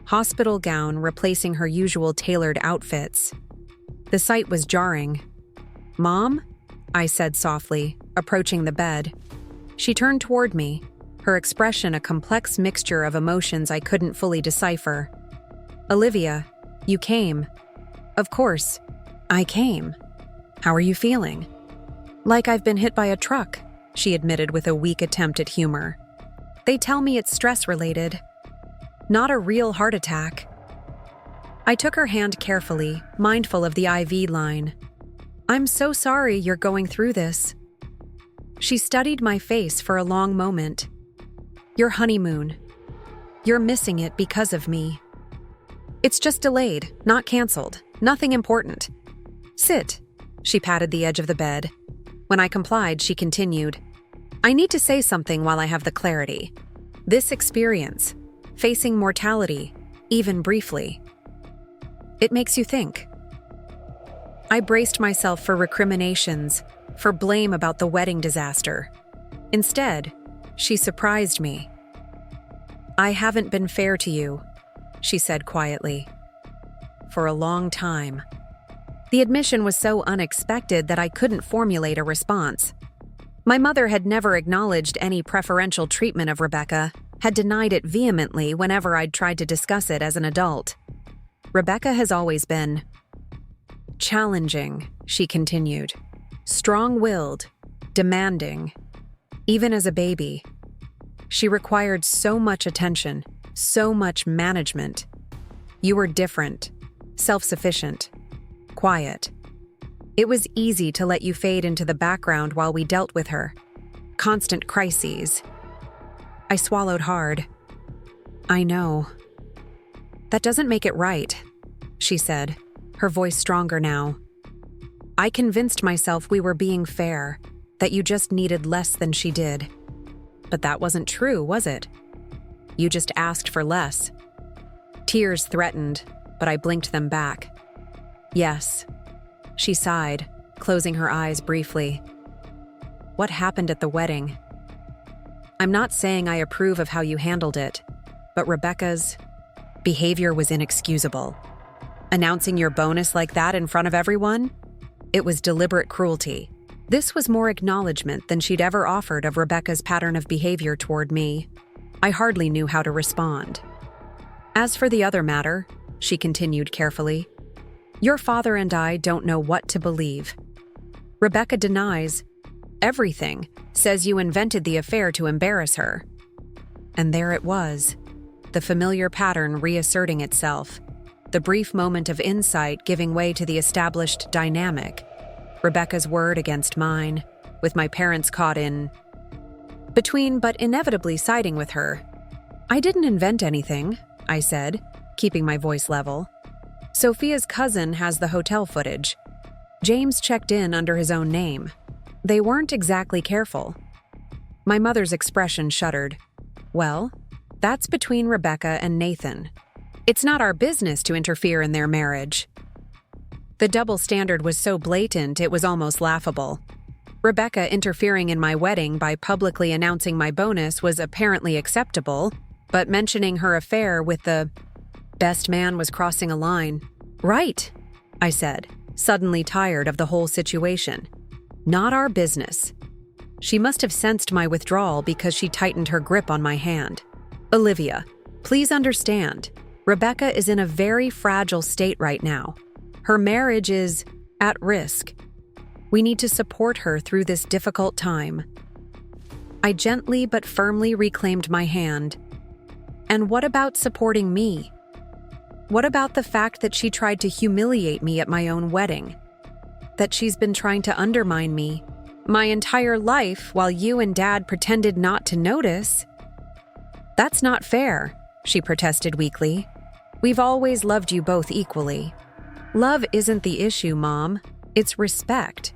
hospital gown replacing her usual tailored outfits. The sight was jarring. "Mom?" I said softly, approaching the bed. She turned toward me, her expression a complex mixture of emotions I couldn't fully decipher. "Olivia, you came." "Of course, I came. How are you feeling?" "Like I've been hit by a truck," she admitted with a weak attempt at humor. "They tell me it's stress-related. Not a real heart attack." I took her hand carefully, mindful of the IV line. "I'm so sorry you're going through this." She studied my face for a long moment. "Your honeymoon. You're missing it because of me." "It's just delayed, not canceled. Nothing important." "Sit." She patted the edge of the bed. When I complied, she continued, "I need to say something while I have the clarity. This experience, facing mortality, even briefly, it makes you think." I braced myself for recriminations, for blame about the wedding disaster. Instead, she surprised me. "I haven't been fair to you," she said quietly. "For a long time." The admission was so unexpected that I couldn't formulate a response. My mother had never acknowledged any preferential treatment of Rebecca, had denied it vehemently whenever I'd tried to discuss it as an adult. "Rebecca has always been challenging," she continued. "Strong-willed, demanding. Even as a baby. She required so much attention, so much management. You were different, self-sufficient, quiet. It was easy to let you fade into the background while we dealt with her. Constant crises." I swallowed hard. "I know." "That doesn't make it right," she said, her voice stronger now. "I convinced myself we were being fair, that you just needed less than she did. But that wasn't true, was it? You just asked for less." Tears threatened, but I blinked them back. "Yes." She sighed, closing her eyes briefly. "What happened at the wedding? I'm not saying I approve of how you handled it, but Rebecca's behavior was inexcusable. Announcing your bonus like that in front of everyone? It was deliberate cruelty. This was more acknowledgement than she'd ever offered of Rebecca's pattern of behavior toward me. I hardly knew how to respond. As for the other matter, she continued carefully, your father and I don't know what to believe. Rebecca denies everything, says you invented the affair to embarrass her. And there it was, the familiar pattern reasserting itself, the brief moment of insight giving way to the established dynamic. Rebecca's word against mine, with my parents caught in between but inevitably siding with her. I didn't invent anything, I said, keeping my voice level. Sophia's cousin has the hotel footage. James checked in under his own name. They weren't exactly careful. My mother's expression shuddered. Well, that's between Rebecca and Nathan. It's not our business to interfere in their marriage. The double standard was so blatant it was almost laughable. Rebecca interfering in my wedding by publicly announcing my bonus was apparently acceptable, but mentioning her affair with the best man was crossing a line. Right, I said, suddenly tired of the whole situation. Not our business. She must have sensed my withdrawal because she tightened her grip on my hand. Olivia, please understand, Rebecca is in a very fragile state right now. Her marriage is at risk. We need to support her through this difficult time. I gently but firmly reclaimed my hand. And what about supporting me? What about the fact that she tried to humiliate me at my own wedding? That she's been trying to undermine me my entire life while you and Dad pretended not to notice? That's not fair, she protested weakly. We've always loved you both equally. Love isn't the issue, Mom. It's respect.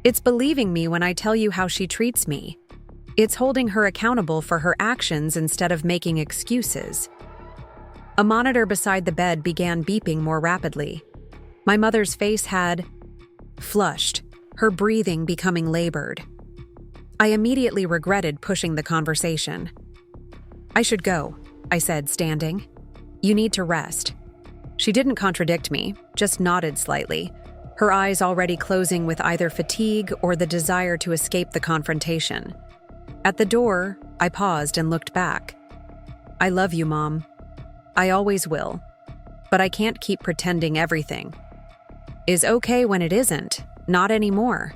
It's believing me when I tell you how she treats me. It's holding her accountable for her actions instead of making excuses. A monitor beside the bed began beeping more rapidly. My mother's face had flushed, her breathing becoming labored. I immediately regretted pushing the conversation. I should go, I said, standing. You need to rest. She didn't contradict me, just nodded slightly, her eyes already closing with either fatigue or the desire to escape the confrontation. At the door, I paused and looked back. I love you, Mom. I always will. But I can't keep pretending everything is okay when it isn't, not anymore.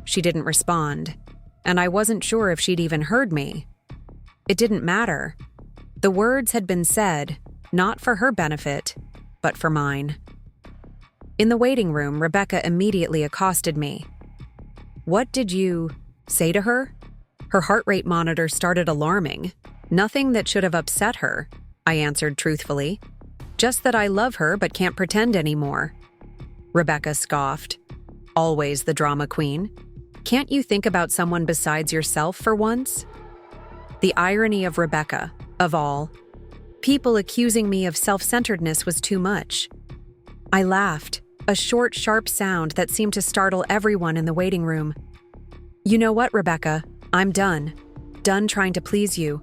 She didn't respond, and I wasn't sure if she'd even heard me. It didn't matter. The words had been said, not for her benefit, but for mine. In the waiting room, Rebecca immediately accosted me. What did you say to her? Her heart rate monitor started alarming. Nothing that should have upset her, I answered truthfully. Just that I love her but can't pretend anymore. Rebecca scoffed. Always the drama queen. Can't you think about someone besides yourself for once? The irony of Rebecca, of all. People accusing me of self-centeredness was too much. I laughed, a short, sharp sound that seemed to startle everyone in the waiting room. You know what, Rebecca? I'm done. Done trying to please you.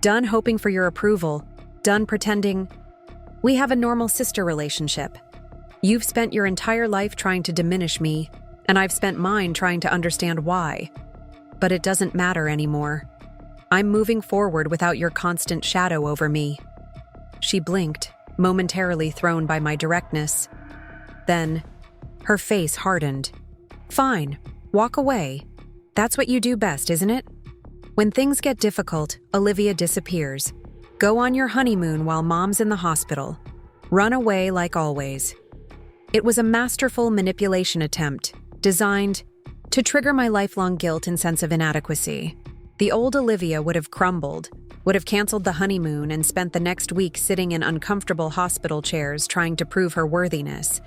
Done hoping for your approval. Done pretending. We have a normal sister relationship. You've spent your entire life trying to diminish me, and I've spent mine trying to understand why. But it doesn't matter anymore. I'm moving forward without your constant shadow over me. She blinked, momentarily thrown by my directness. Then, her face hardened. Fine, walk away. That's what you do best, isn't it? When things get difficult, Olivia disappears. Go on your honeymoon while Mom's in the hospital. Run away like always. It was a masterful manipulation attempt, designed to trigger my lifelong guilt and sense of inadequacy. The old Olivia would have crumbled, would have canceled the honeymoon and spent the next week sitting in uncomfortable hospital chairs trying to prove her worthiness.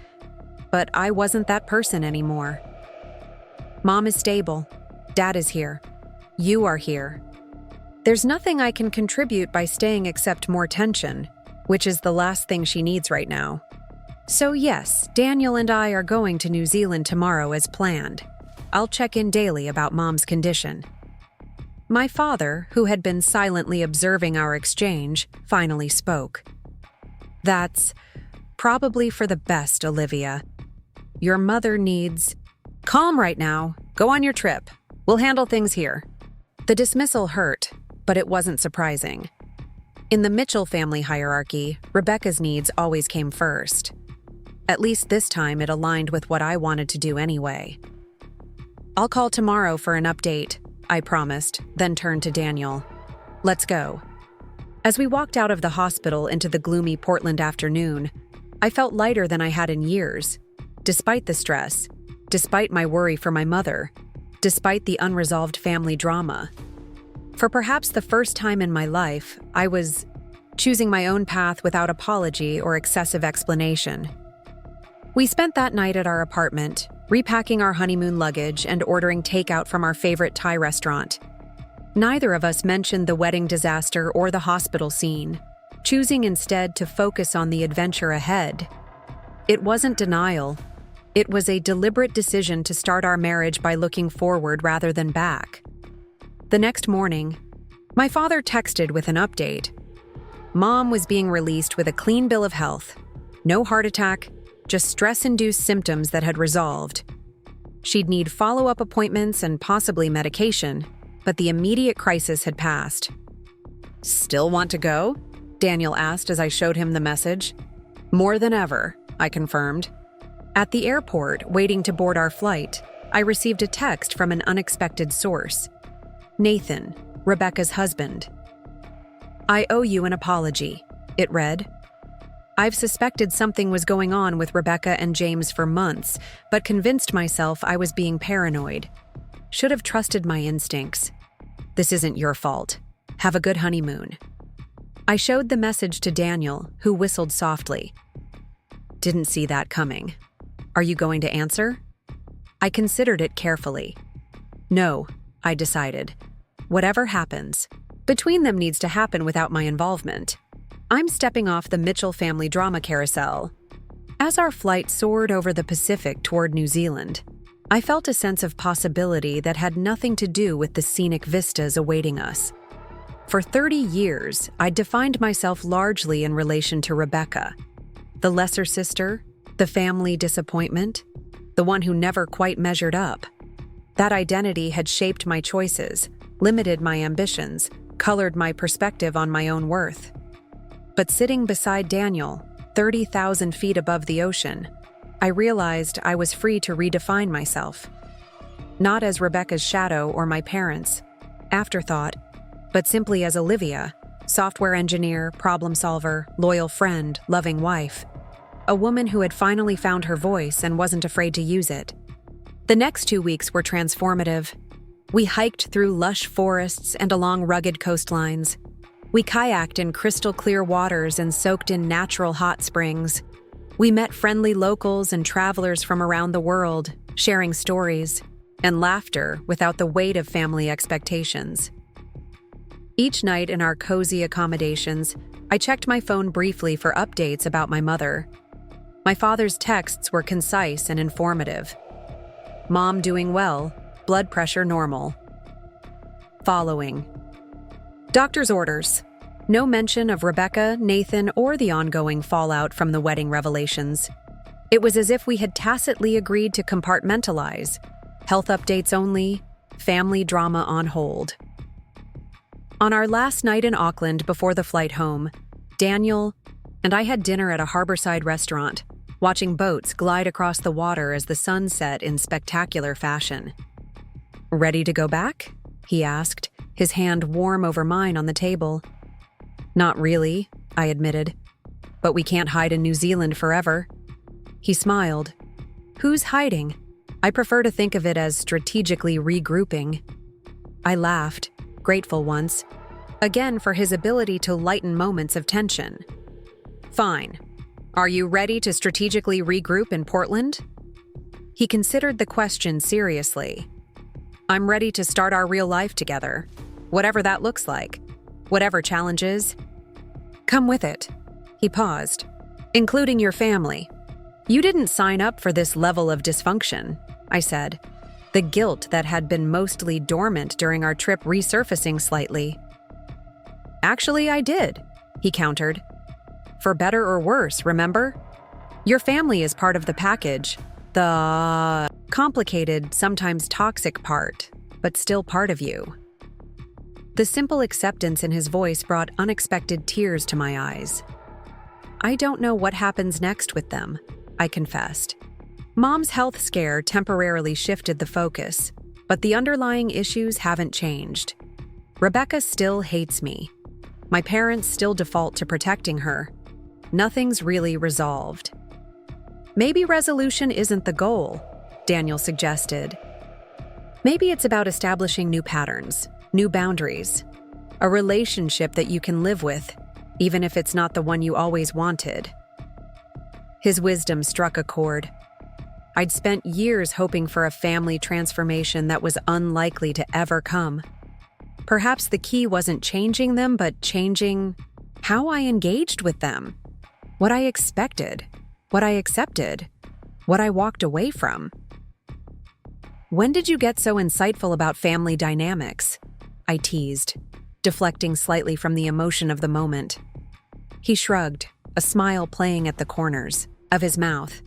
But I wasn't that person anymore. Mom is stable. Dad is here. You are here. There's nothing I can contribute by staying except more tension, which is the last thing she needs right now. So yes, Daniel and I are going to New Zealand tomorrow as planned. I'll check in daily about Mom's condition. My father, who had been silently observing our exchange, finally spoke. That's probably for the best, Olivia. Your mother needs... Calm right now. Go on your trip. We'll handle things here. The dismissal hurt, but it wasn't surprising. In the Mitchell family hierarchy, Rebecca's needs always came first. At least this time it aligned with what I wanted to do anyway. I'll call tomorrow for an update, I promised, then turned to Daniel. Let's go. As we walked out of the hospital into the gloomy Portland afternoon, I felt lighter than I had in years, despite the stress, despite my worry for my mother, despite the unresolved family drama. For perhaps the first time in my life, I was choosing my own path without apology or excessive explanation. We spent that night at our apartment, repacking our honeymoon luggage and ordering takeout from our favorite Thai restaurant. Neither of us mentioned the wedding disaster or the hospital scene, choosing instead to focus on the adventure ahead. It wasn't denial. It was a deliberate decision to start our marriage by looking forward rather than back. The next morning, my father texted with an update. Mom was being released with a clean bill of health. No heart attack, just stress-induced symptoms that had resolved. She'd need follow-up appointments and possibly medication, but the immediate crisis had passed. Still want to go? Daniel asked as I showed him the message. More than ever, I confirmed. At the airport, waiting to board our flight, I received a text from an unexpected source. Nathan, Rebecca's husband. I owe you an apology, it read. I've suspected something was going on with Rebecca and James for months, but convinced myself I was being paranoid. Should have trusted my instincts. This isn't your fault. Have a good honeymoon. I showed the message to Daniel, who whistled softly. Didn't see that coming. Are you going to answer? I considered it carefully. No, I decided. Whatever happens, between them needs to happen without my involvement. I'm stepping off the Mitchell family drama carousel. As our flight soared over the Pacific toward New Zealand, I felt a sense of possibility that had nothing to do with the scenic vistas awaiting us. For 30 years, I'd defined myself largely in relation to Rebecca, the lesser sister, the family disappointment, the one who never quite measured up. That identity had shaped my choices, limited my ambitions, colored my perspective on my own worth. But sitting beside Daniel, 30,000 feet above the ocean, I realized I was free to redefine myself. Not as Rebecca's shadow or my parents' afterthought, but simply as Olivia, software engineer, problem solver, loyal friend, loving wife. A woman who had finally found her voice and wasn't afraid to use it. The next 2 weeks were transformative. We hiked through lush forests and along rugged coastlines. We kayaked in crystal-clear waters and soaked in natural hot springs. We met friendly locals and travelers from around the world, sharing stories and laughter without the weight of family expectations. Each night in our cozy accommodations, I checked my phone briefly for updates about my mother. My father's texts were concise and informative. Mom doing well, blood pressure normal. Following. Doctor's orders. No mention of Rebecca, Nathan, or the ongoing fallout from the wedding revelations. It was as if we had tacitly agreed to compartmentalize. Health updates only, family drama on hold. On our last night in Auckland before the flight home, Daniel and I had dinner at a harborside restaurant, watching boats glide across the water as the sun set in spectacular fashion. Ready to go back? He asked, his hand warm over mine on the table. Not really, I admitted. But we can't hide in New Zealand forever. He smiled. Who's hiding? I prefer to think of it as strategically regrouping. I laughed, grateful once, again for his ability to lighten moments of tension. Fine. Are you ready to strategically regroup in Portland? He considered the question seriously. I'm ready to start our real life together, whatever that looks like, whatever challenges. Come with it. He paused. Including your family. You didn't sign up for this level of dysfunction, I said, the guilt that had been mostly dormant during our trip resurfacing slightly. Actually, I did, he countered. For better or worse, remember? Your family is part of the package, The complicated, sometimes toxic part, but still part of you. The simple acceptance in his voice brought unexpected tears to my eyes. I don't know what happens next with them, I confessed. Mom's health scare temporarily shifted the focus, but the underlying issues haven't changed. Rebecca still hates me. My parents still default to protecting her. Nothing's really resolved. Maybe resolution isn't the goal, Daniel suggested. Maybe it's about establishing new patterns, new boundaries, a relationship that you can live with, even if it's not the one you always wanted. His wisdom struck a chord. I'd spent years hoping for a family transformation that was unlikely to ever come. Perhaps the key wasn't changing them, but changing how I engaged with them, what I expected, what I accepted, what I walked away from. When did you get so insightful about family dynamics? I teased, deflecting slightly from the emotion of the moment. He shrugged, a smile playing at the corners of his mouth.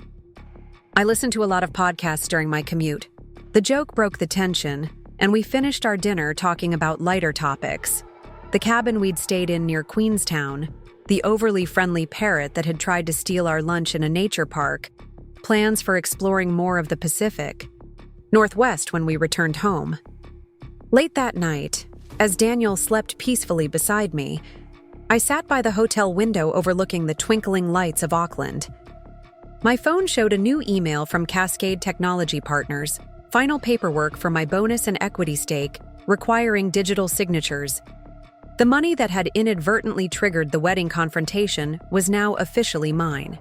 I listened to a lot of podcasts during my commute. The joke broke the tension, and we finished our dinner talking about lighter topics. The cabin we'd stayed in near Queenstown, the overly friendly parrot that had tried to steal our lunch in a nature park, plans for exploring more of the Pacific Northwest when we returned home. Late that night, as Daniel slept peacefully beside me, I sat by the hotel window overlooking the twinkling lights of Auckland. My phone showed a new email from Cascade Technology Partners, final paperwork for my bonus and equity stake, requiring digital signatures. The money that had inadvertently triggered the wedding confrontation was now officially mine.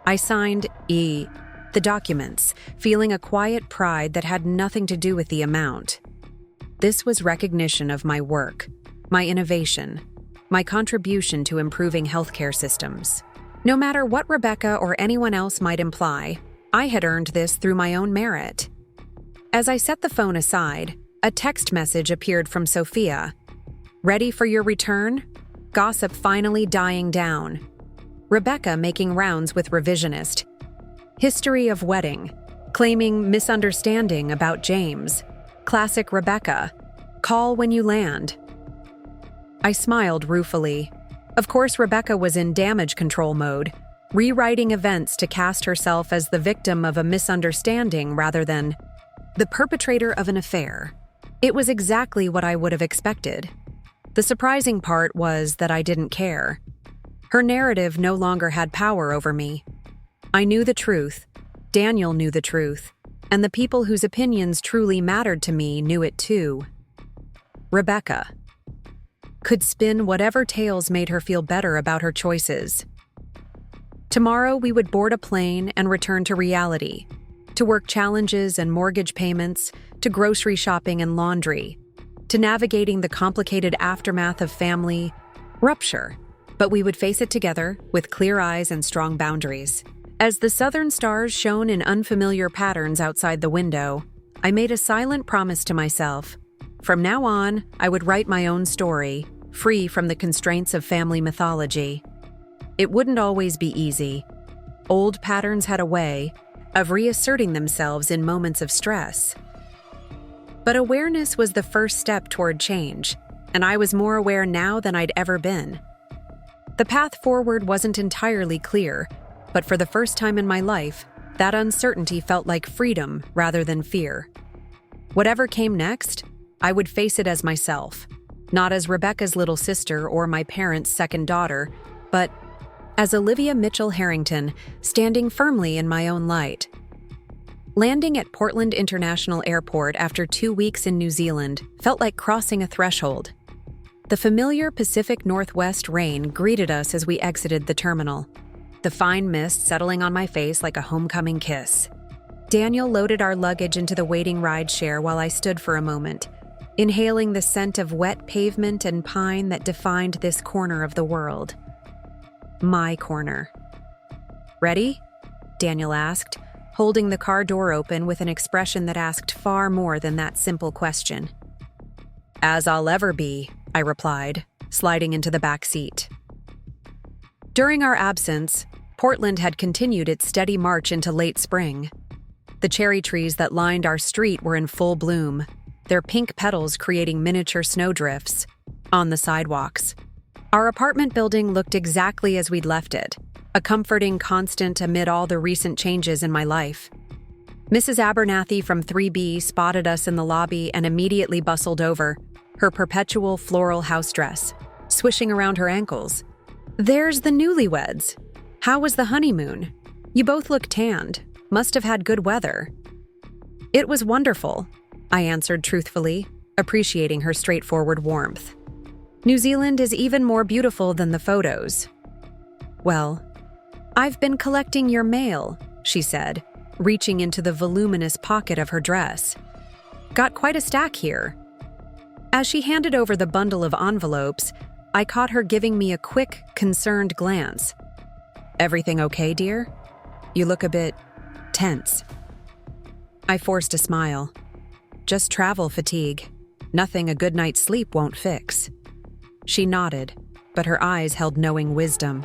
I signed the documents, feeling a quiet pride that had nothing to do with the amount. This was recognition of my work, my innovation, my contribution to improving healthcare systems. No matter what Rebecca or anyone else might imply, I had earned this through my own merit. As I set the phone aside, a text message appeared from Sophia. Ready for your return? Gossip finally dying down. Rebecca making rounds with revisionist. History of wedding. Claiming misunderstanding about James. Classic Rebecca. Call when you land. I smiled ruefully. Of course, Rebecca was in damage control mode, rewriting events to cast herself as the victim of a misunderstanding rather than the perpetrator of an affair. It was exactly what I would have expected. The surprising part was that I didn't care. Her narrative no longer had power over me. I knew the truth, Daniel knew the truth, and the people whose opinions truly mattered to me knew it too. Rebecca could spin whatever tales made her feel better about her choices. Tomorrow we would board a plane and return to reality, to work challenges and mortgage payments, to grocery shopping and laundry, to navigating the complicated aftermath of family rupture. But we would face it together with clear eyes and strong boundaries. As the southern stars shone in unfamiliar patterns outside the window, I made a silent promise to myself. From now on, I would write my own story, free from the constraints of family mythology. It wouldn't always be easy. Old patterns had a way of reasserting themselves in moments of stress. But awareness was the first step toward change, and I was more aware now than I'd ever been. The path forward wasn't entirely clear, but for the first time in my life, that uncertainty felt like freedom rather than fear. Whatever came next, I would face it as myself, not as Rebecca's little sister or my parents' second daughter, but as Olivia Mitchell Harrington, standing firmly in my own light. Landing at Portland International Airport after 2 weeks in New Zealand felt like crossing a threshold. The familiar Pacific Northwest rain greeted us as we exited the terminal, the fine mist settling on my face like a homecoming kiss. Daniel loaded our luggage into the waiting rideshare while I stood for a moment, inhaling the scent of wet pavement and pine that defined this corner of the world. My corner. Ready? Daniel asked, holding the car door open with an expression that asked far more than that simple question. As I'll ever be, I replied, sliding into the back seat. During our absence, Portland had continued its steady march into late spring. The cherry trees that lined our street were in full bloom, their pink petals creating miniature snowdrifts on the sidewalks. Our apartment building looked exactly as we'd left it, a comforting constant amid all the recent changes in my life. Mrs. Abernathy from 3B spotted us in the lobby and immediately bustled over, her perpetual floral house dress swishing around her ankles. "There's the newlyweds. How was the honeymoon? You both look tanned. Must have had good weather." "It was wonderful," I answered truthfully, appreciating her straightforward warmth. "New Zealand is even more beautiful than the photos." "Well, I've been collecting your mail," she said, reaching into the voluminous pocket of her dress. "Got quite a stack here." As she handed over the bundle of envelopes, I caught her giving me a quick, concerned glance. "Everything okay, dear? You look a bit tense." I forced a smile. "Just travel fatigue. Nothing a good night's sleep won't fix." She nodded, but her eyes held knowing wisdom.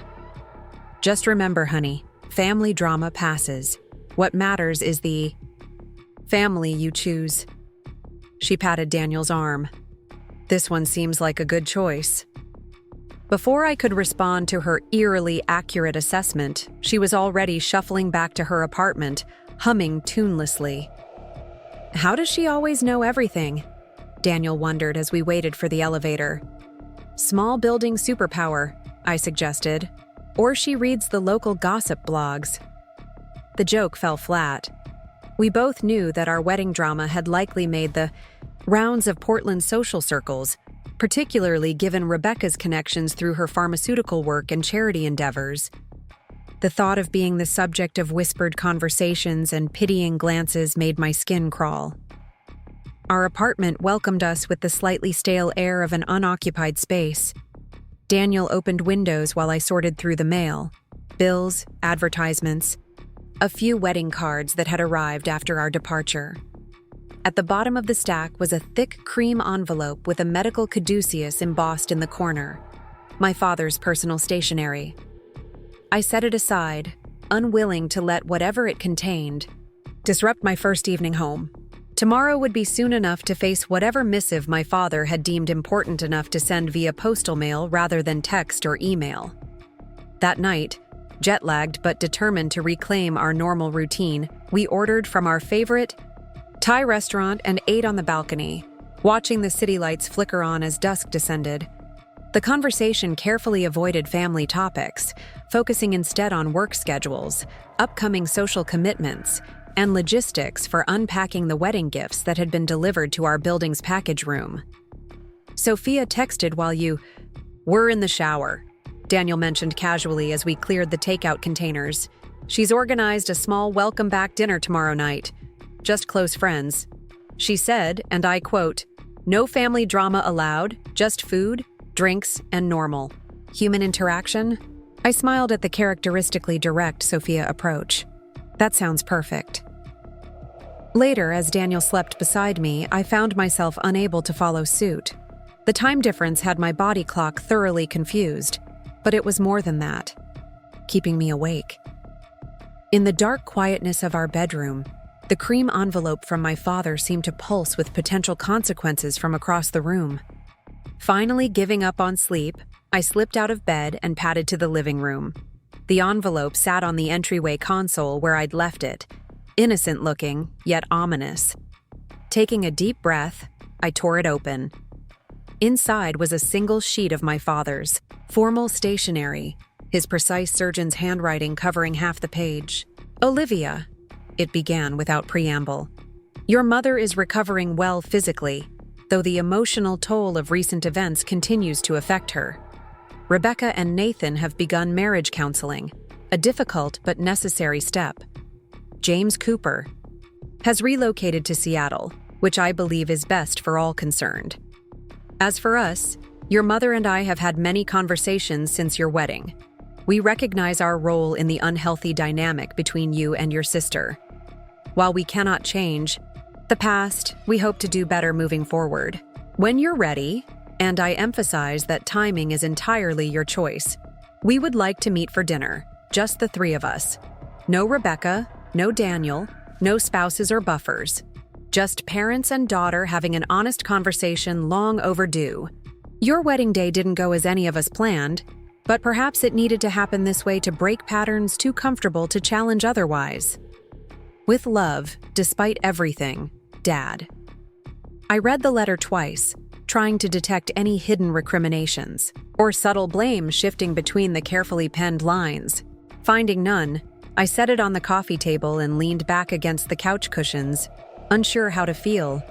"Just remember, honey, family drama passes. What matters is the family you choose." She patted Daniel's arm. "This one seems like a good choice." Before I could respond to her eerily accurate assessment, she was already shuffling back to her apartment, humming tunelessly. "How does she always know everything?" Daniel wondered as we waited for the elevator. "Small building superpower," I suggested. "Or she reads the local gossip blogs." The joke fell flat. We both knew that our wedding drama had likely made the rounds of Portland social circles, particularly given Rebecca's connections through her pharmaceutical work and charity endeavors. The thought of being the subject of whispered conversations and pitying glances made my skin crawl. Our apartment welcomed us with the slightly stale air of an unoccupied space. Daniel opened windows while I sorted through the mail. Bills, advertisements, a few wedding cards that had arrived after our departure. At the bottom of the stack was a thick cream envelope with a medical caduceus embossed in the corner, my father's personal stationery. I set it aside, unwilling to let whatever it contained disrupt my first evening home. Tomorrow would be soon enough to face whatever missive my father had deemed important enough to send via postal mail rather than text or email. That night, jet-lagged but determined to reclaim our normal routine, we ordered from our favorite Thai restaurant and ate on the balcony, watching the city lights flicker on as dusk descended. The conversation carefully avoided family topics, focusing instead on work schedules, upcoming social commitments, and logistics for unpacking the wedding gifts that had been delivered to our building's package room. "Sophia texted while you were in the shower," Daniel mentioned casually as we cleared the takeout containers. "She's organized a small welcome-back dinner tomorrow night. Just close friends." She said, and I quote, "No family drama allowed, just food, drinks, and normal. Human interaction?" I smiled at the characteristically direct Sophia approach. "That sounds perfect." Later, as Daniel slept beside me, I found myself unable to follow suit. The time difference had my body clock thoroughly confused, but it was more than that, keeping me awake. In the dark quietness of our bedroom, the cream envelope from my father seemed to pulse with potential consequences from across the room. Finally giving up on sleep, I slipped out of bed and padded to the living room. The envelope sat on the entryway console where I'd left it, innocent-looking, yet ominous. Taking a deep breath, I tore it open. Inside was a single sheet of my father's, formal stationery, his precise surgeon's handwriting covering half the page. "Olivia," it began without preamble, "your mother is recovering well physically, though the emotional toll of recent events continues to affect her. Rebecca and Nathan have begun marriage counseling, a difficult but necessary step. James Cooper has relocated to Seattle, which I believe is best for all concerned. As for us, your mother and I have had many conversations since your wedding. We recognize our role in the unhealthy dynamic between you and your sister. While we cannot change the past, we hope to do better moving forward. When you're ready, and I emphasize that timing is entirely your choice, we would like to meet for dinner, just the three of us. No Rebecca, no Daniel, No spouses or buffers. Just parents and daughter having an honest conversation long overdue. Your wedding day didn't go as any of us planned, but perhaps it needed to happen this way to break patterns too comfortable to challenge otherwise. With love, despite everything, Dad. I read the letter twice, trying to detect any hidden recriminations or subtle blame shifting between the carefully penned lines. Finding none, I set it on the coffee table and leaned back against the couch cushions, unsure how to feel.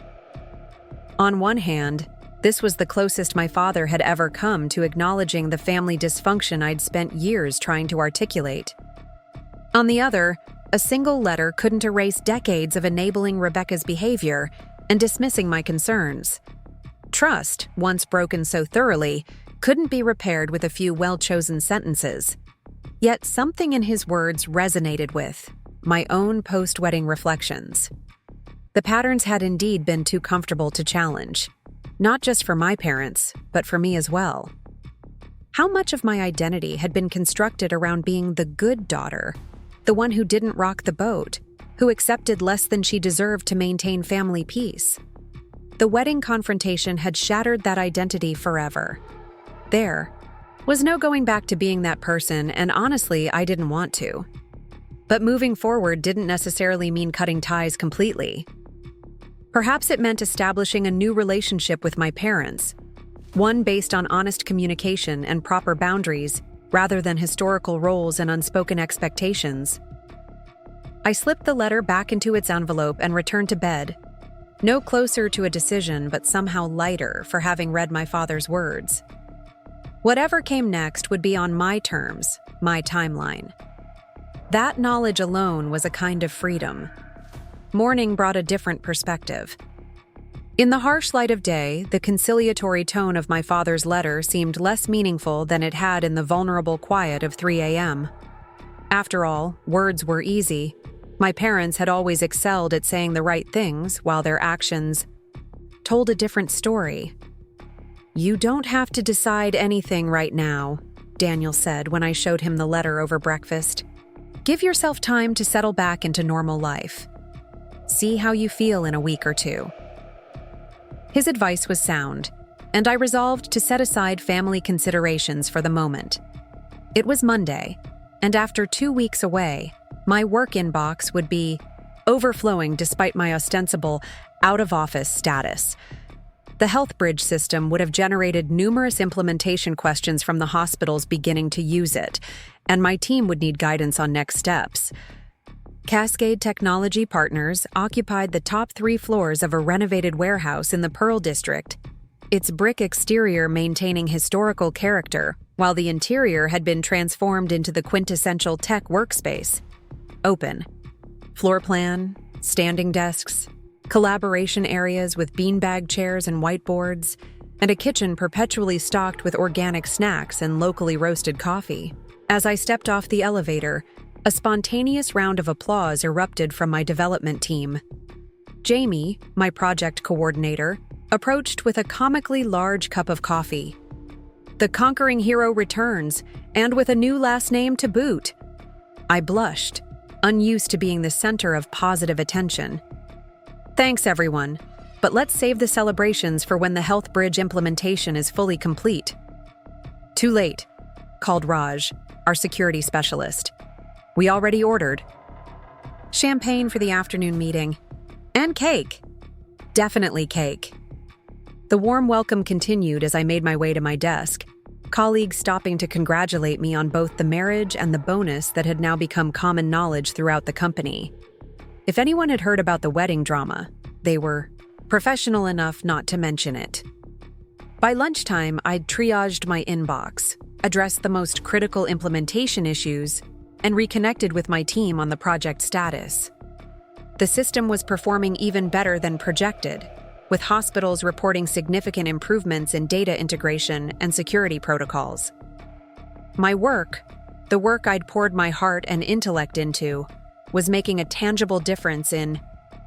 On one hand, this was the closest my father had ever come to acknowledging the family dysfunction I'd spent years trying to articulate. On the other, a single letter couldn't erase decades of enabling Rebecca's behavior and dismissing my concerns. Trust, once broken so thoroughly, couldn't be repaired with a few well-chosen sentences. Yet something in his words resonated with my own post-wedding reflections. The patterns had indeed been too comfortable to challenge, not just for my parents, but for me as well. How much of my identity had been constructed around being the good daughter, the one who didn't rock the boat, who accepted less than she deserved to maintain family peace? The wedding confrontation had shattered that identity forever. There was no going back to being that person, and honestly, I didn't want to. But moving forward didn't necessarily mean cutting ties completely. Perhaps it meant establishing a new relationship with my parents, one based on honest communication and proper boundaries, rather than historical roles and unspoken expectations. I slipped the letter back into its envelope and returned to bed, no closer to a decision but somehow lighter for having read my father's words. Whatever came next would be on my terms, my timeline. That knowledge alone was a kind of freedom. Morning brought a different perspective. In the harsh light of day, the conciliatory tone of my father's letter seemed less meaningful than it had in the vulnerable quiet of 3 a.m. After all, words were easy. My parents had always excelled at saying the right things, while their actions told a different story. "You don't have to decide anything right now," Daniel said when I showed him the letter over breakfast. "Give yourself time to settle back into normal life. See how you feel in a week or two." His advice was sound, and I resolved to set aside family considerations for the moment. It was Monday, and after 2 weeks away, my work inbox would be overflowing despite my ostensible out-of-office status. The Health Bridge system would have generated numerous implementation questions from the hospitals beginning to use it, and my team would need guidance on next steps. Cascade Technology Partners occupied the top 3 floors of a renovated warehouse in the Pearl District, its brick exterior maintaining historical character, while the interior had been transformed into the quintessential tech workspace. Open. Floor plan, standing desks, collaboration areas with beanbag chairs and whiteboards, and a kitchen perpetually stocked with organic snacks and locally roasted coffee. As I stepped off the elevator, a spontaneous round of applause erupted from my development team. Jamie, my project coordinator, approached with a comically large cup of coffee. The conquering hero returns, and with a new last name to boot. I blushed, unused to being the center of positive attention. "Thanks, everyone, but let's save the celebrations for when the Health Bridge implementation is fully complete." "Too late," called Raj, our security specialist. "We already ordered." Champagne for the afternoon meeting. And cake. Definitely cake. The warm welcome continued as I made my way to my desk, colleagues stopping to congratulate me on both the marriage and the bonus that had now become common knowledge throughout the company. If anyone had heard about the wedding drama, they were professional enough not to mention it. By lunchtime, I'd triaged my inbox, addressed the most critical implementation issues, and reconnected with my team on the project status. The system was performing even better than projected, with hospitals reporting significant improvements in data integration and security protocols. My work, the work I'd poured my heart and intellect into, was making a tangible difference in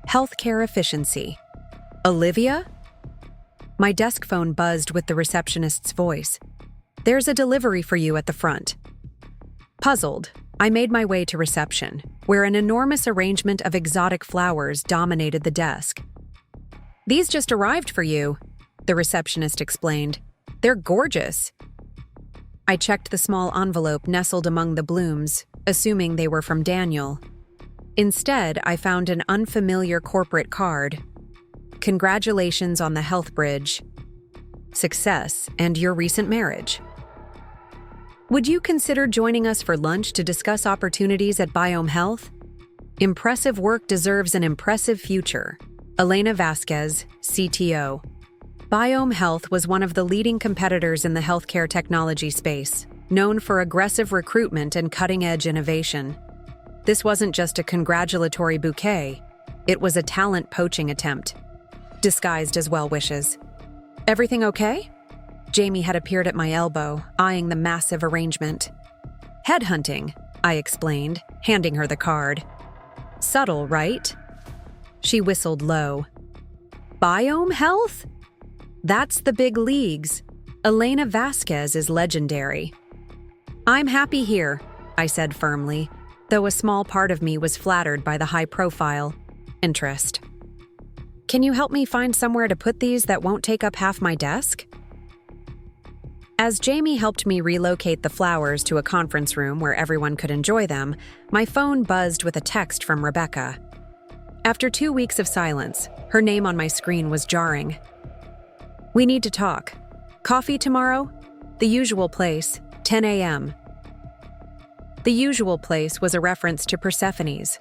healthcare efficiency. "Olivia?" My desk phone buzzed with the receptionist's voice. "There's a delivery for you at the front." Puzzled, I made my way to reception, where an enormous arrangement of exotic flowers dominated the desk. "These just arrived for you," the receptionist explained. "They're gorgeous." I checked the small envelope nestled among the blooms, assuming they were from Daniel. Instead, I found an unfamiliar corporate card. "Congratulations on the health bridge. Success and your recent marriage. Would you consider joining us for lunch to discuss opportunities at Biome Health? Impressive work deserves an impressive future. Elena Vasquez, CTO." Biome Health was one of the leading competitors in the healthcare technology space, known for aggressive recruitment and cutting-edge innovation. This wasn't just a congratulatory bouquet, it was a talent poaching attempt, disguised as well wishes. "Everything okay?" Jamie had appeared at my elbow, eyeing the massive arrangement. "Headhunting," I explained, handing her the card. "Subtle, right?" She whistled low. "Biome Health? That's the big leagues. Elena Vasquez is legendary." "I'm happy here," I said firmly, though a small part of me was flattered by the high-profile interest. "Can you help me find somewhere to put these that won't take up half my desk?" As Jamie helped me relocate the flowers to a conference room where everyone could enjoy them, my phone buzzed with a text from Rebecca. After 2 weeks of silence, her name on my screen was jarring. "We need to talk. Coffee tomorrow? The usual place, 10 a.m. The usual place was a reference to Persephone's,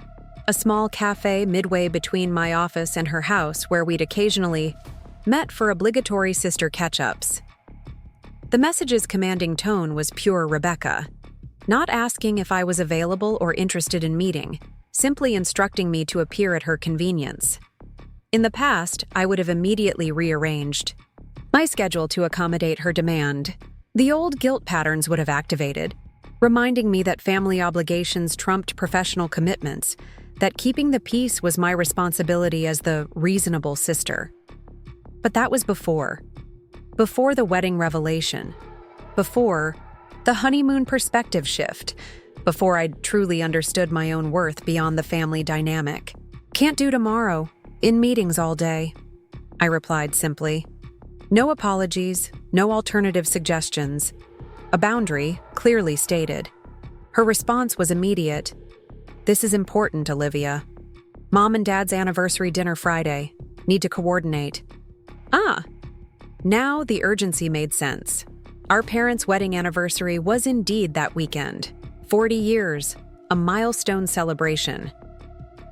a small cafe midway between my office and her house where we'd occasionally met for obligatory sister catch-ups. The message's commanding tone was pure Rebecca, not asking if I was available or interested in meeting, simply instructing me to appear at her convenience. In the past, I would have immediately rearranged my schedule to accommodate her demand. The old guilt patterns would have activated, reminding me that family obligations trumped professional commitments, that keeping the peace was my responsibility as the reasonable sister. But that was before the wedding revelation, before the honeymoon perspective shift, before I'd truly understood my own worth beyond the family dynamic. "Can't do tomorrow. In meetings all day," I replied simply. No apologies, no alternative suggestions. A boundary, clearly stated. Her response was immediate. "This is important, Olivia. Mom and Dad's anniversary dinner Friday. Need to coordinate." Ah! Now the urgency made sense. Our parents' wedding anniversary was indeed that weekend. 40 years, a milestone celebration.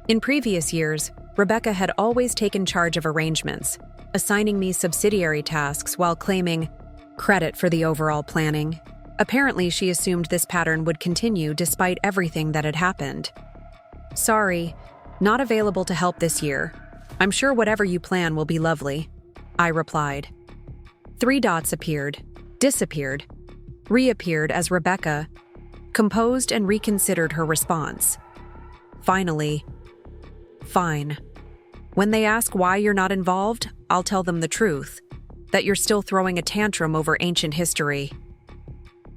In previous years, Rebecca had always taken charge of arrangements, assigning me subsidiary tasks while claiming credit for the overall planning. Apparently, she assumed this pattern would continue despite everything that had happened. "Sorry, not available to help this year. I'm sure whatever you plan will be lovely," I replied. 3 dots appeared, disappeared, reappeared as Rebecca composed and reconsidered her response. Finally, "Fine. When they ask why you're not involved, I'll tell them the truth, that you're still throwing a tantrum over ancient history."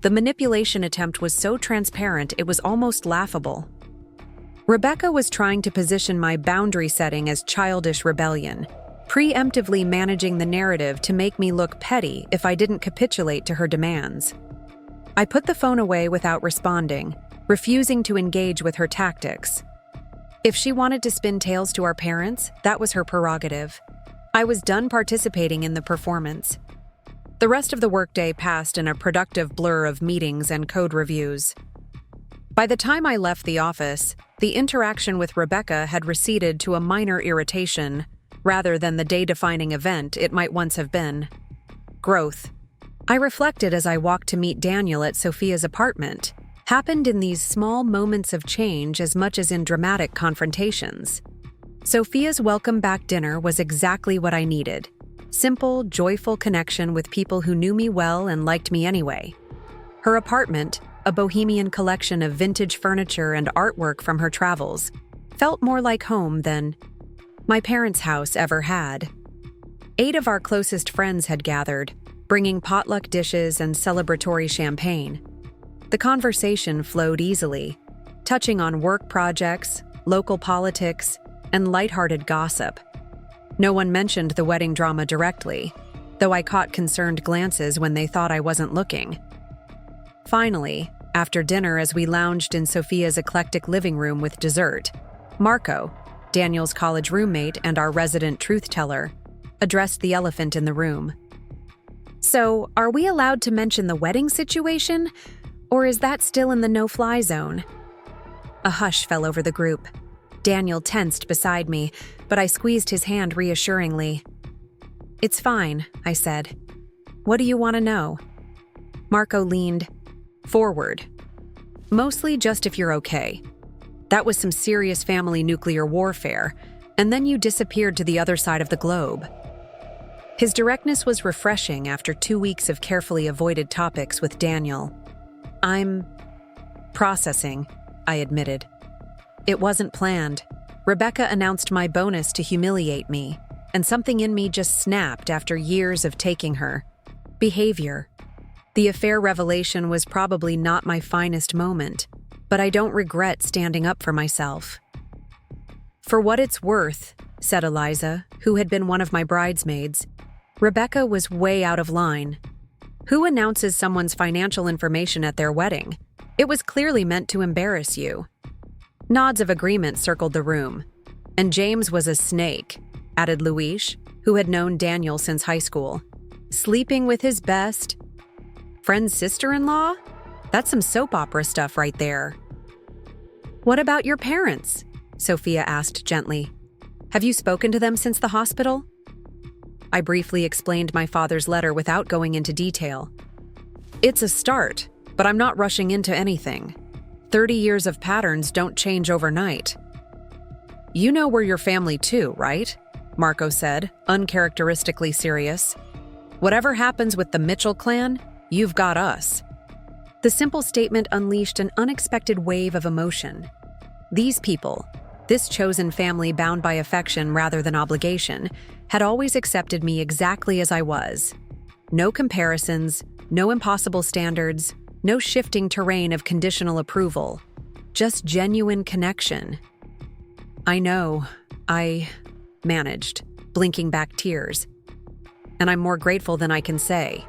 The manipulation attempt was so transparent it was almost laughable. Rebecca was trying to position my boundary setting as childish rebellion, preemptively managing the narrative to make me look petty if I didn't capitulate to her demands. I put the phone away without responding, refusing to engage with her tactics. If she wanted to spin tales to our parents, that was her prerogative. I was done participating in the performance. The rest of the workday passed in a productive blur of meetings and code reviews. By the time I left the office, the interaction with Rebecca had receded to a minor irritation, rather than the day-defining event it might once have been. Growth, I reflected as I walked to meet Daniel at Sophia's apartment, happened in these small moments of change as much as in dramatic confrontations. Sophia's welcome back dinner was exactly what I needed. Simple, joyful connection with people who knew me well and liked me anyway. Her apartment, a bohemian collection of vintage furniture and artwork from her travels, felt more like home than my parents' house ever had. 8 of our closest friends had gathered, bringing potluck dishes and celebratory champagne. The conversation flowed easily. touching on work projects, local politics, and lighthearted gossip. No one mentioned the wedding drama directly, though I caught concerned glances when they thought I wasn't looking. Finally, after dinner as we lounged in Sophia's eclectic living room with dessert, Marco, Daniel's college roommate and our resident truth-teller, addressed the elephant in the room. "So, are we allowed to mention the wedding situation? Or is that still in the no-fly zone?" A hush fell over the group. Daniel tensed beside me, but I squeezed his hand reassuringly. "It's fine," I said. "What do you want to know?" Marco leaned forward. "Mostly just if you're okay. That was some serious family nuclear warfare, and then you disappeared to the other side of the globe." His directness was refreshing after 2 weeks of carefully avoided topics with Daniel. "I'm processing," I admitted. "It wasn't planned. Rebecca announced my bonus to humiliate me, and something in me just snapped after years of taking her behavior. The affair revelation was probably not my finest moment, but I don't regret standing up for myself." "For what it's worth," said Eliza, who had been one of my bridesmaids, "Rebecca was way out of line. Who announces someone's financial information at their wedding? It was clearly meant to embarrass you." Nods of agreement circled the room. "And James was a snake," added Luis, who had known Daniel since high school. "Sleeping with his best friend's sister-in-law? That's some soap opera stuff right there." "What about your parents?" Sophia asked gently. "Have you spoken to them since the hospital?" I briefly explained my father's letter without going into detail. "It's a start, but I'm not rushing into anything. 30 years of patterns don't change overnight." "You know we're your family too, right?" Marco said, uncharacteristically serious. "Whatever happens with the Mitchell clan, you've got us." The simple statement unleashed an unexpected wave of emotion. These people, this chosen family bound by affection rather than obligation, had always accepted me exactly as I was. No comparisons, no impossible standards, no shifting terrain of conditional approval, just genuine connection. "I know," I managed, blinking back tears. "And I'm more grateful than I can say."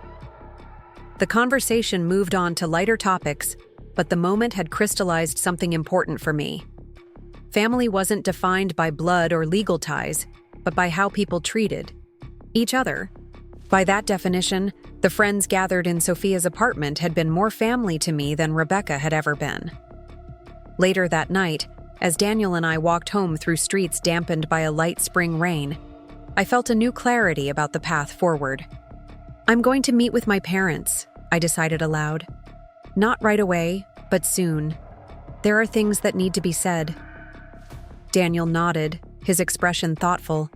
The conversation moved on to lighter topics, but the moment had crystallized something important for me. Family wasn't defined by blood or legal ties, but by how people treated each other. By that definition, the friends gathered in Sophia's apartment had been more family to me than Rebecca had ever been. Later that night, as Daniel and I walked home through streets dampened by a light spring rain, I felt a new clarity about the path forward. "I'm going to meet with my parents," I decided aloud. "Not right away, but soon. There are things that need to be said." Daniel nodded, his expression thoughtful.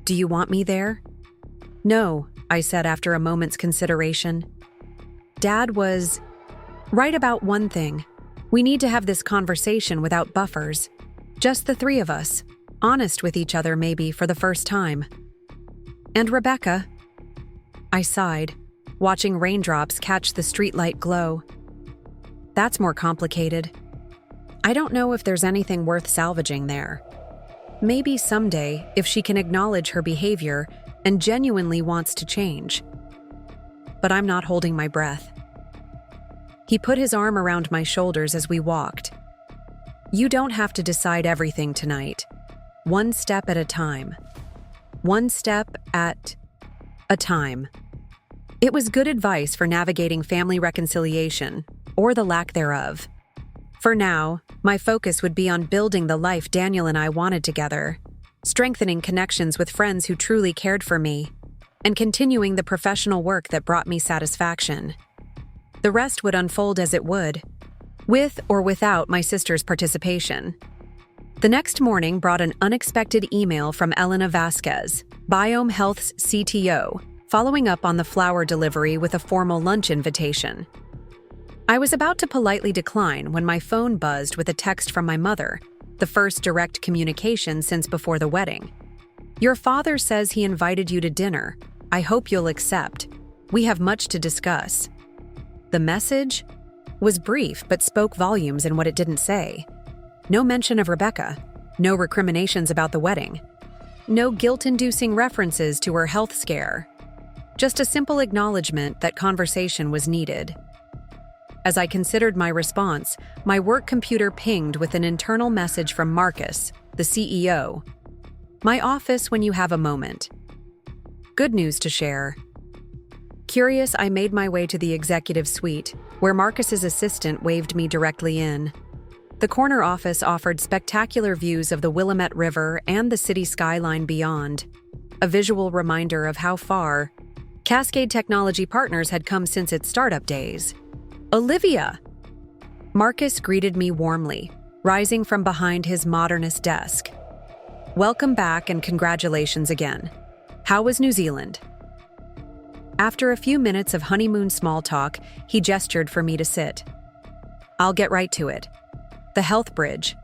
"Do you want me there?" "No," I said after a moment's consideration. "Dad was right about one thing. We need to have this conversation without buffers. Just the three of us, honest with each other maybe for the first time." "And Rebecca?" I sighed, watching raindrops catch the streetlight glow. "That's more complicated. I don't know if there's anything worth salvaging there. Maybe someday, if she can acknowledge her behavior and genuinely wants to change. But I'm not holding my breath." He put his arm around my shoulders as we walked. "You don't have to decide everything tonight. One step at a time. One step at a time." It was good advice for navigating family reconciliation, or the lack thereof. For now, my focus would be on building the life Daniel and I wanted together, strengthening connections with friends who truly cared for me, and continuing the professional work that brought me satisfaction. The rest would unfold as it would, with or without my sister's participation. The next morning brought an unexpected email from Elena Vasquez, Biome Health's CTO, following up on the flower delivery with a formal lunch invitation. I was about to politely decline when my phone buzzed with a text from my mother, the first direct communication since before the wedding. "Your father says he invited you to dinner. I hope you'll accept. We have much to discuss." The message was brief but spoke volumes in what it didn't say. No mention of Rebecca, no recriminations about the wedding, no guilt-inducing references to her health scare. Just a simple acknowledgement that conversation was needed. As I considered my response, my work computer pinged with an internal message from Marcus, the CEO. My office when you have a moment. Good news to share. Curious, I made my way to the executive suite, where Marcus's assistant waved me directly in. The corner office offered spectacular views of the Willamette River and the city skyline beyond, a visual reminder of how far Cascade Technology Partners had come since its startup days. Olivia! Marcus greeted me warmly, rising from behind his modernist desk. Welcome back and congratulations again. How was New Zealand? After a few minutes of honeymoon small talk, he gestured for me to sit. I'll get right to it. The Health Bridge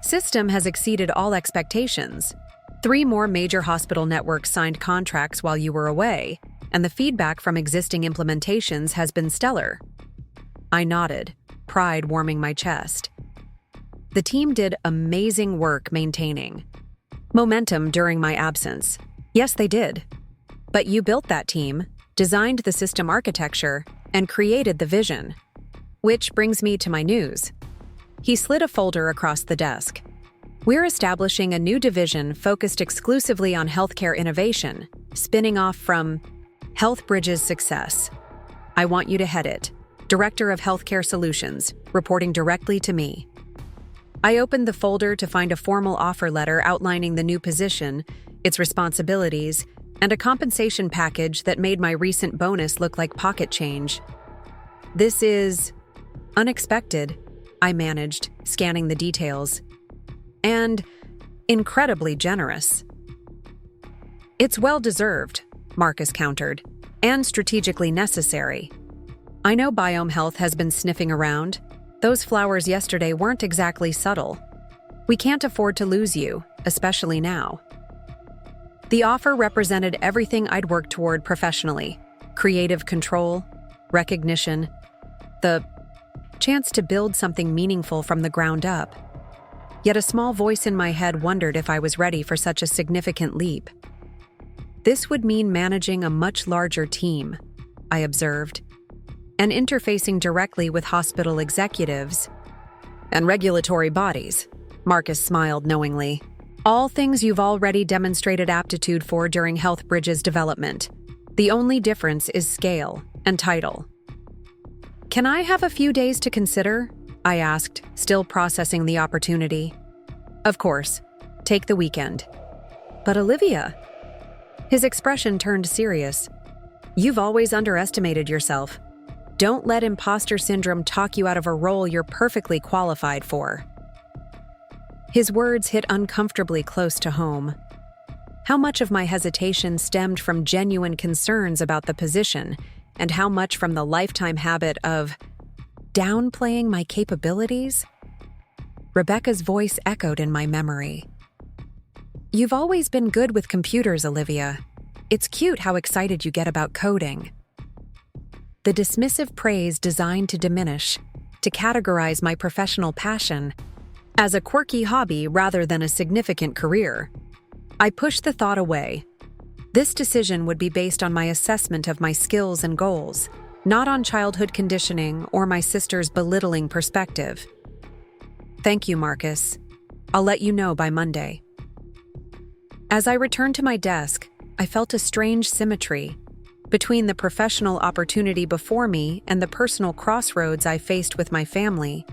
system has exceeded all expectations. 3 more major hospital networks signed contracts while you were away, and the feedback from existing implementations has been stellar. I nodded, pride warming my chest. The team did amazing work maintaining momentum during my absence. Yes, they did. But you built that team, designed the system architecture, and created the vision. Which brings me to my news. He slid a folder across the desk. We're establishing a new division focused exclusively on healthcare innovation, spinning off from HealthBridge's success. I want you to head it. Director of Healthcare Solutions, reporting directly to me. I opened the folder to find a formal offer letter outlining the new position, its responsibilities, and a compensation package that made my recent bonus look like pocket change. This is unexpected, I managed, scanning the details. And incredibly generous. It's well-deserved, Marcus countered, and strategically necessary. I know Biome Health has been sniffing around. Those flowers yesterday weren't exactly subtle. We can't afford to lose you, especially now. The offer represented everything I'd worked toward professionally: creative control, recognition, the chance to build something meaningful from the ground up. Yet a small voice in my head wondered if I was ready for such a significant leap. This would mean managing a much larger team, I observed, and interfacing directly with hospital executives and regulatory bodies. Marcus smiled knowingly. All things you've already demonstrated aptitude for during HealthBridge's development. The only difference is scale and title. Can I have a few days to consider? I asked, still processing the opportunity. Of course. Take the weekend. But Olivia? His expression turned serious. You've always underestimated yourself. Don't let imposter syndrome talk you out of a role you're perfectly qualified for. His words hit uncomfortably close to home. How much of my hesitation stemmed from genuine concerns about the position, and how much from the lifetime habit of downplaying my capabilities? Rebecca's voice echoed in my memory. You've always been good with computers, Olivia. It's cute how excited you get about coding. The dismissive praise designed to diminish, to categorize my professional passion as a quirky hobby rather than a significant career. I pushed the thought away. This decision would be based on my assessment of my skills and goals, not on childhood conditioning or my sister's belittling perspective. Thank you, Marcus. I'll let you know by Monday. As I returned to my desk, I felt a strange symmetry between the professional opportunity before me and the personal crossroads I faced with my family.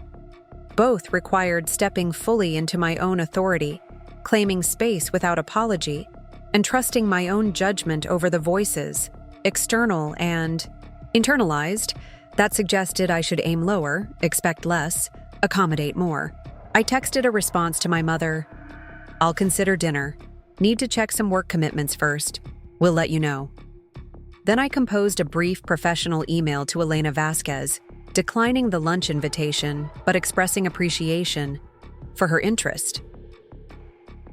Both required stepping fully into my own authority, claiming space without apology, and trusting my own judgment over the voices, external and internalized, that suggested I should aim lower, expect less, accommodate more. I texted a response to my mother. I'll consider dinner. Need to check some work commitments first. We'll let you know. Then I composed a brief professional email to Elena Vasquez, declining the lunch invitation, but expressing appreciation for her interest.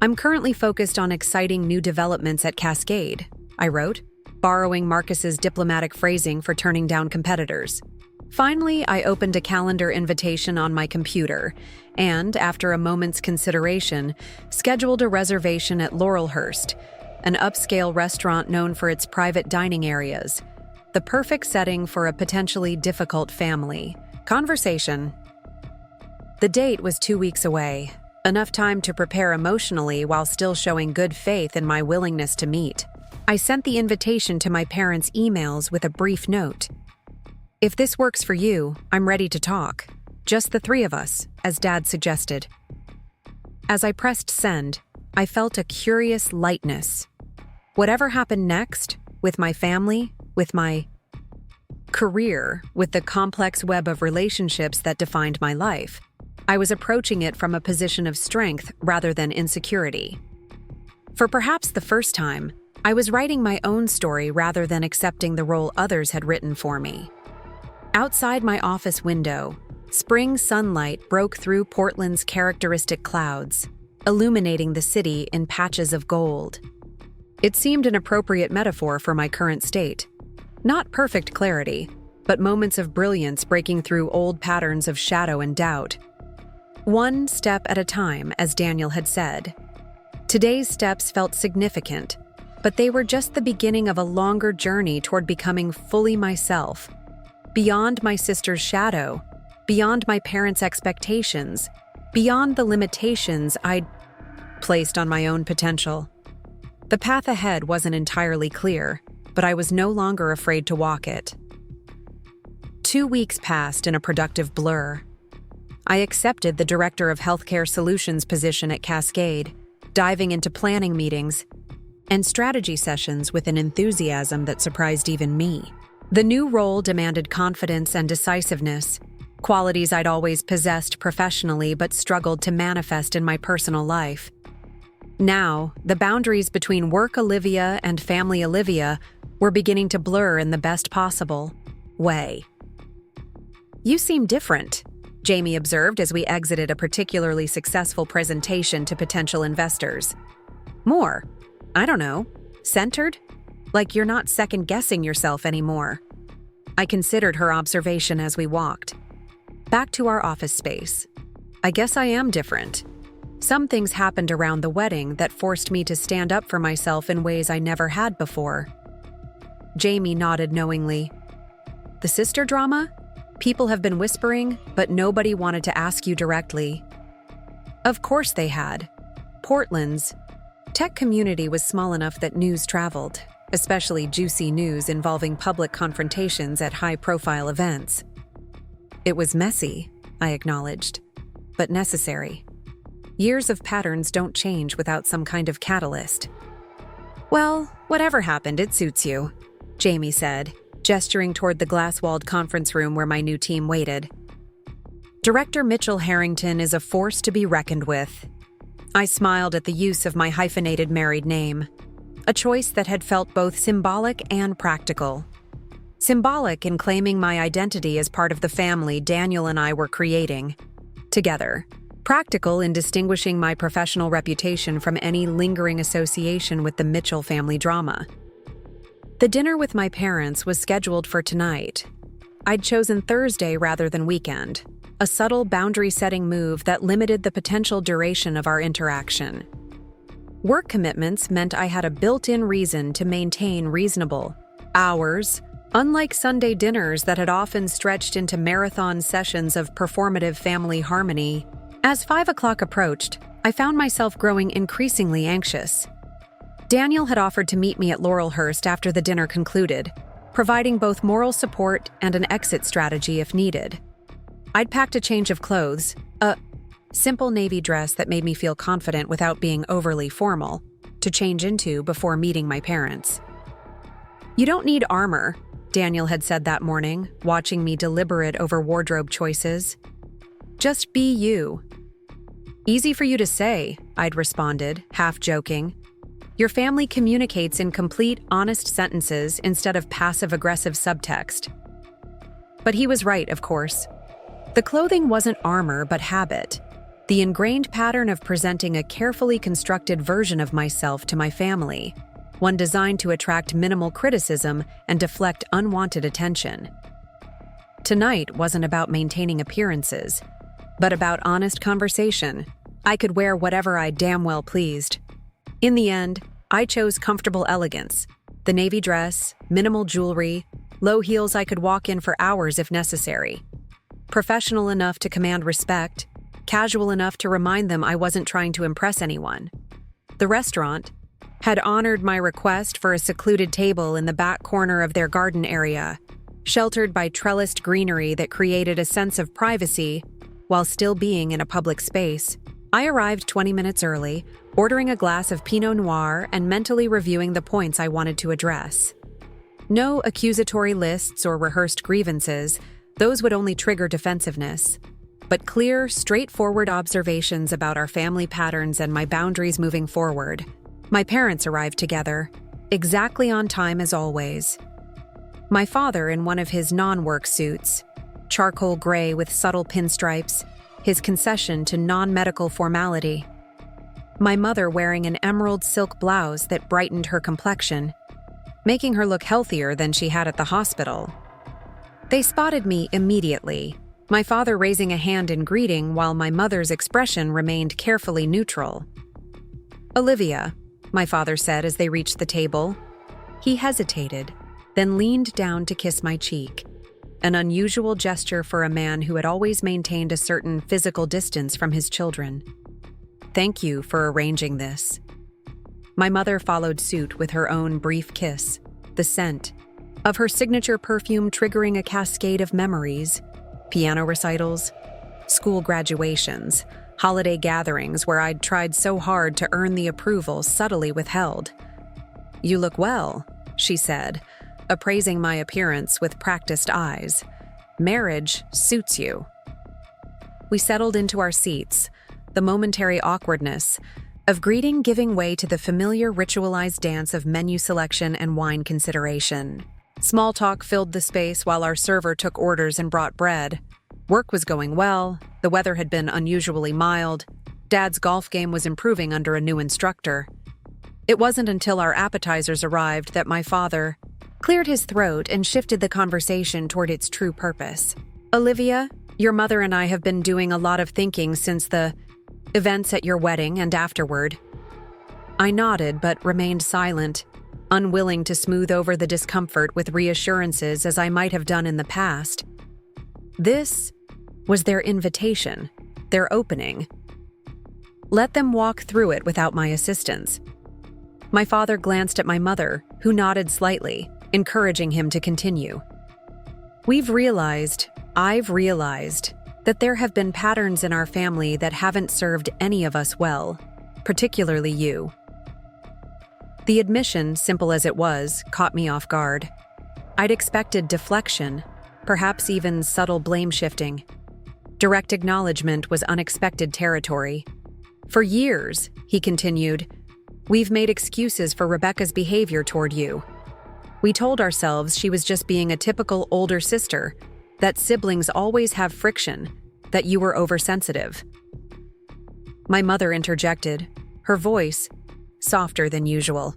I'm currently focused on exciting new developments at Cascade, I wrote, borrowing Marcus's diplomatic phrasing for turning down competitors. Finally, I opened a calendar invitation on my computer and, after a moment's consideration, scheduled a reservation at Laurelhurst, an upscale restaurant known for its private dining areas, the perfect setting for a potentially difficult family conversation. The date was 2 weeks away, enough time to prepare emotionally while still showing good faith in my willingness to meet. I sent the invitation to my parents' emails with a brief note. "If this works for you, I'm ready to talk. Just the three of us," as Dad suggested. As I pressed send, I felt a curious lightness. Whatever happened next, with my family, with my career, with the complex web of relationships that defined my life, I was approaching it from a position of strength rather than insecurity. For perhaps the first time, I was writing my own story rather than accepting the role others had written for me. Outside my office window, spring sunlight broke through Portland's characteristic clouds, illuminating the city in patches of gold. It seemed an appropriate metaphor for my current state. Not perfect clarity, but moments of brilliance breaking through old patterns of shadow and doubt. One step at a time, as Daniel had said. Today's steps felt significant, but they were just the beginning of a longer journey toward becoming fully myself. Beyond my sister's shadow, beyond my parents' expectations, beyond the limitations I'd placed on my own potential. The path ahead wasn't entirely clear, but I was no longer afraid to walk it. 2 weeks passed in a productive blur. I accepted the Director of Healthcare Solutions position at Cascade, diving into planning meetings and strategy sessions with an enthusiasm that surprised even me. The new role demanded confidence and decisiveness, qualities I'd always possessed professionally but struggled to manifest in my personal life. Now, the boundaries between work Olivia and family Olivia were beginning to blur in the best possible way. "You seem different," Jamie observed as we exited a particularly successful presentation to potential investors. "More, I don't know, centered? Like you're not second-guessing yourself anymore." I considered her observation as we walked. Back to our office space. "I guess I am different. Some things happened around the wedding that forced me to stand up for myself in ways I never had before." Jamie nodded knowingly. "The sister drama? People have been whispering, but nobody wanted to ask you directly." Of course they had. Portland's tech community was small enough that news traveled, especially juicy news involving public confrontations at high-profile events. "It was messy," I acknowledged, "but necessary. Years of patterns don't change without some kind of catalyst." "Well, whatever happened, it suits you," Jamie said, gesturing toward the glass-walled conference room where my new team waited. "Director Mitchell Harrington is a force to be reckoned with." I smiled at the use of my hyphenated married name, a choice that had felt both symbolic and practical. Symbolic in claiming my identity as part of the family Daniel and I were creating together. Practical in distinguishing my professional reputation from any lingering association with the Mitchell family drama. The dinner with my parents was scheduled for tonight. I'd chosen Thursday rather than weekend, a subtle boundary-setting move that limited the potential duration of our interaction. Work commitments meant I had a built-in reason to maintain reasonable hours, unlike Sunday dinners that had often stretched into marathon sessions of performative family harmony. As 5 o'clock approached, I found myself growing increasingly anxious. Daniel had offered to meet me at Laurelhurst after the dinner concluded, providing both moral support and an exit strategy if needed. I'd packed a change of clothes, a simple navy dress that made me feel confident without being overly formal, to change into before meeting my parents. "You don't need armor," Daniel had said that morning, watching me deliberate over wardrobe choices. "Just be you." "Easy for you to say," I'd responded, half joking. "Your family communicates in complete, honest sentences instead of passive-aggressive subtext." But he was right, of course. The clothing wasn't armor but habit, the ingrained pattern of presenting a carefully constructed version of myself to my family, one designed to attract minimal criticism and deflect unwanted attention. Tonight wasn't about maintaining appearances, but about honest conversation. I could wear whatever I damn well pleased. In the end, I chose comfortable elegance. The navy dress, minimal jewelry, low heels I could walk in for hours if necessary. Professional enough to command respect, casual enough to remind them I wasn't trying to impress anyone. The restaurant had honored my request for a secluded table in the back corner of their garden area, sheltered by trellised greenery that created a sense of privacy while still being in a public space. I arrived 20 minutes early, ordering a glass of Pinot Noir and mentally reviewing the points I wanted to address. No accusatory lists or rehearsed grievances, those would only trigger defensiveness. But clear, straightforward observations about our family patterns and my boundaries moving forward. My parents arrived together, exactly on time as always. My father in one of his non-work suits, charcoal gray with subtle pinstripes, his concession to non-medical formality. My mother wearing an emerald silk blouse that brightened her complexion, making her look healthier than she had at the hospital. They spotted me immediately, my father raising a hand in greeting while my mother's expression remained carefully neutral. "Olivia," my father said as they reached the table. He hesitated, then leaned down to kiss my cheek, an unusual gesture for a man who had always maintained a certain physical distance from his children. "Thank you for arranging this." My mother followed suit with her own brief kiss, the scent of her signature perfume triggering a cascade of memories, piano recitals, school graduations, holiday gatherings where I'd tried so hard to earn the approval subtly withheld. "You look well," she said, appraising my appearance with practiced eyes. "Marriage suits you." We settled into our seats, the momentary awkwardness of greeting giving way to the familiar ritualized dance of menu selection and wine consideration. Small talk filled the space while our server took orders and brought bread. Work was going well, the weather had been unusually mild, Dad's golf game was improving under a new instructor. It wasn't until our appetizers arrived that my father cleared his throat and shifted the conversation toward its true purpose. "Olivia, your mother and I have been doing a lot of thinking since the events at your wedding and afterward." I nodded but remained silent, unwilling to smooth over the discomfort with reassurances as I might have done in the past. This was their invitation, their opening. Let them walk through it without my assistance. My father glanced at my mother, who nodded slightly, encouraging him to continue. I've realized that there have been patterns in our family that haven't served any of us well, particularly you." The admission, simple as it was, caught me off guard. I'd expected deflection, perhaps even subtle blame shifting. Direct acknowledgement was unexpected territory. "For years," he continued, "we've made excuses for Rebecca's behavior toward you. We told ourselves she was just being a typical older sister, that siblings always have friction, that you were oversensitive." My mother interjected, her voice softer than usual.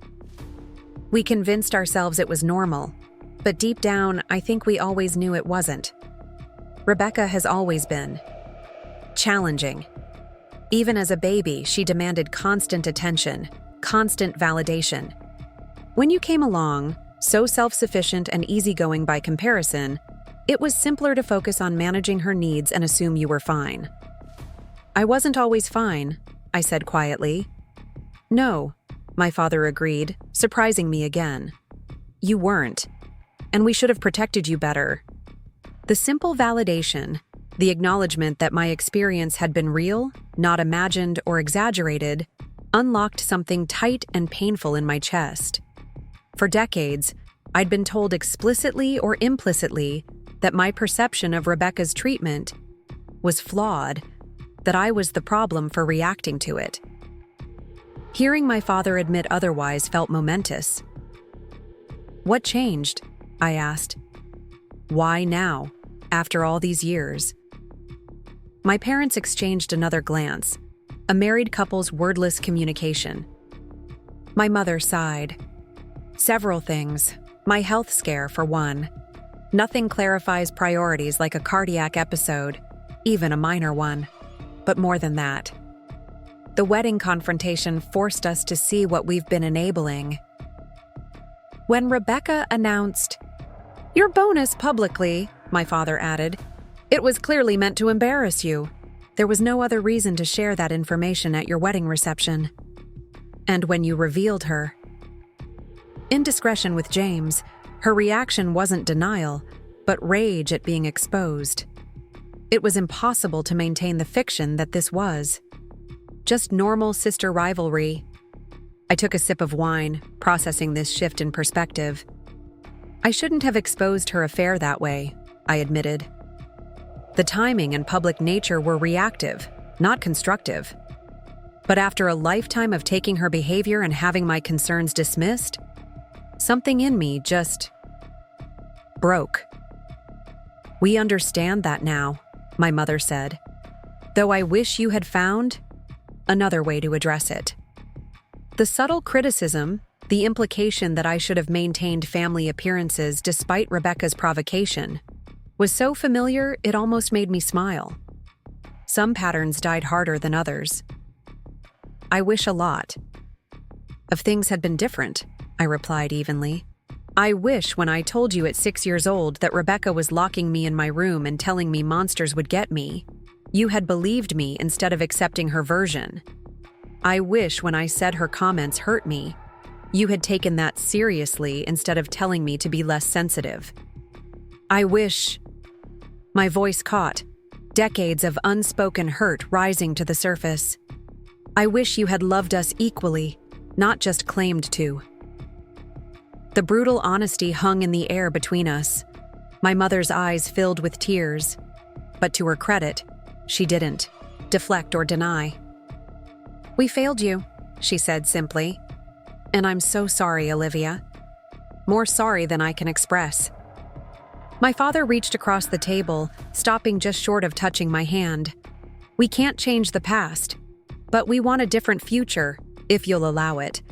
"We convinced ourselves it was normal, but deep down, I think we always knew it wasn't. Rebecca has always been challenging. Even as a baby, she demanded constant attention, constant validation. When you came along, so self-sufficient and easygoing by comparison, it was simpler to focus on managing her needs and assume you were fine." "I wasn't always fine," I said quietly. "No," my father agreed, surprising me again. "You weren't, and we should have protected you better." The simple validation, the acknowledgement that my experience had been real, not imagined or exaggerated, unlocked something tight and painful in my chest. For decades, I'd been told explicitly or implicitly that my perception of Rebecca's treatment was flawed, that I was the problem for reacting to it. Hearing my father admit otherwise felt momentous. "What changed?" I asked. "Why now, after all these years?" My parents exchanged another glance, a married couple's wordless communication. My mother sighed. "Several things. My health scare, for one. Nothing clarifies priorities like a cardiac episode, even a minor one. But more than that, the wedding confrontation forced us to see what we've been enabling. When Rebecca announced, "Your bonus publicly," my father added, "it was clearly meant to embarrass you. There was no other reason to share that information at your wedding reception." And when you revealed her indiscretion with James, her reaction wasn't denial, but rage at being exposed. It was impossible to maintain the fiction that this was just normal sister rivalry. I took a sip of wine, processing this shift in perspective. I shouldn't have exposed her affair that way, I admitted. The timing and public nature were reactive, not constructive. But after a lifetime of taking her behavior and having my concerns dismissed, something in me just broke. "We understand that now," my mother said, "though I wish you had found another way to address it." The subtle criticism, the implication that I should have maintained family appearances despite Rebecca's provocation, was so familiar it almost made me smile. Some patterns died harder than others. "I wish a lot of things had been different," I replied evenly. "I wish when I told you at 6 years old that Rebecca was locking me in my room and telling me monsters would get me, you had believed me instead of accepting her version. I wish when I said her comments hurt me, you had taken that seriously instead of telling me to be less sensitive. I wish—" My voice caught, decades of unspoken hurt rising to the surface. "I wish you had loved us equally, not just claimed to." The brutal honesty hung in the air between us. My mother's eyes filled with tears. But to her credit, she didn't deflect or deny. "We failed you," she said simply. "And I'm so sorry, Olivia. More sorry than I can express." My father reached across the table, stopping just short of touching my hand. "We can't change the past, but we want a different future, if you'll allow it.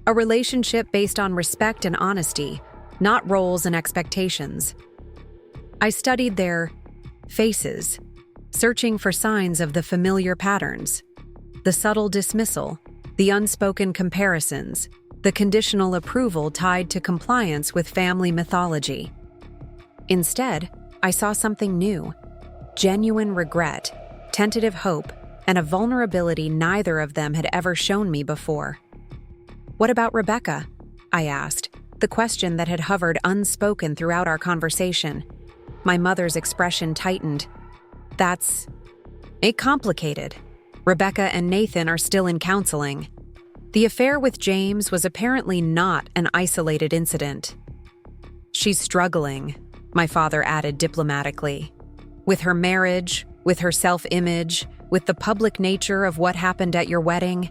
A relationship based on respect and honesty, not roles and expectations." I studied their faces, searching for signs of the familiar patterns. The subtle dismissal, the unspoken comparisons, the conditional approval tied to compliance with family mythology. Instead, I saw something new: genuine regret, tentative hope, and a vulnerability neither of them had ever shown me before. "What about Rebecca?" I asked, the question that had hovered unspoken throughout our conversation. My mother's expression tightened. "That's complicated. Rebecca and Nathan are still in counseling. The affair with James was apparently not an isolated incident." "She's struggling," my father added diplomatically. "With her marriage, with her self-image, with the public nature of what happened at your wedding.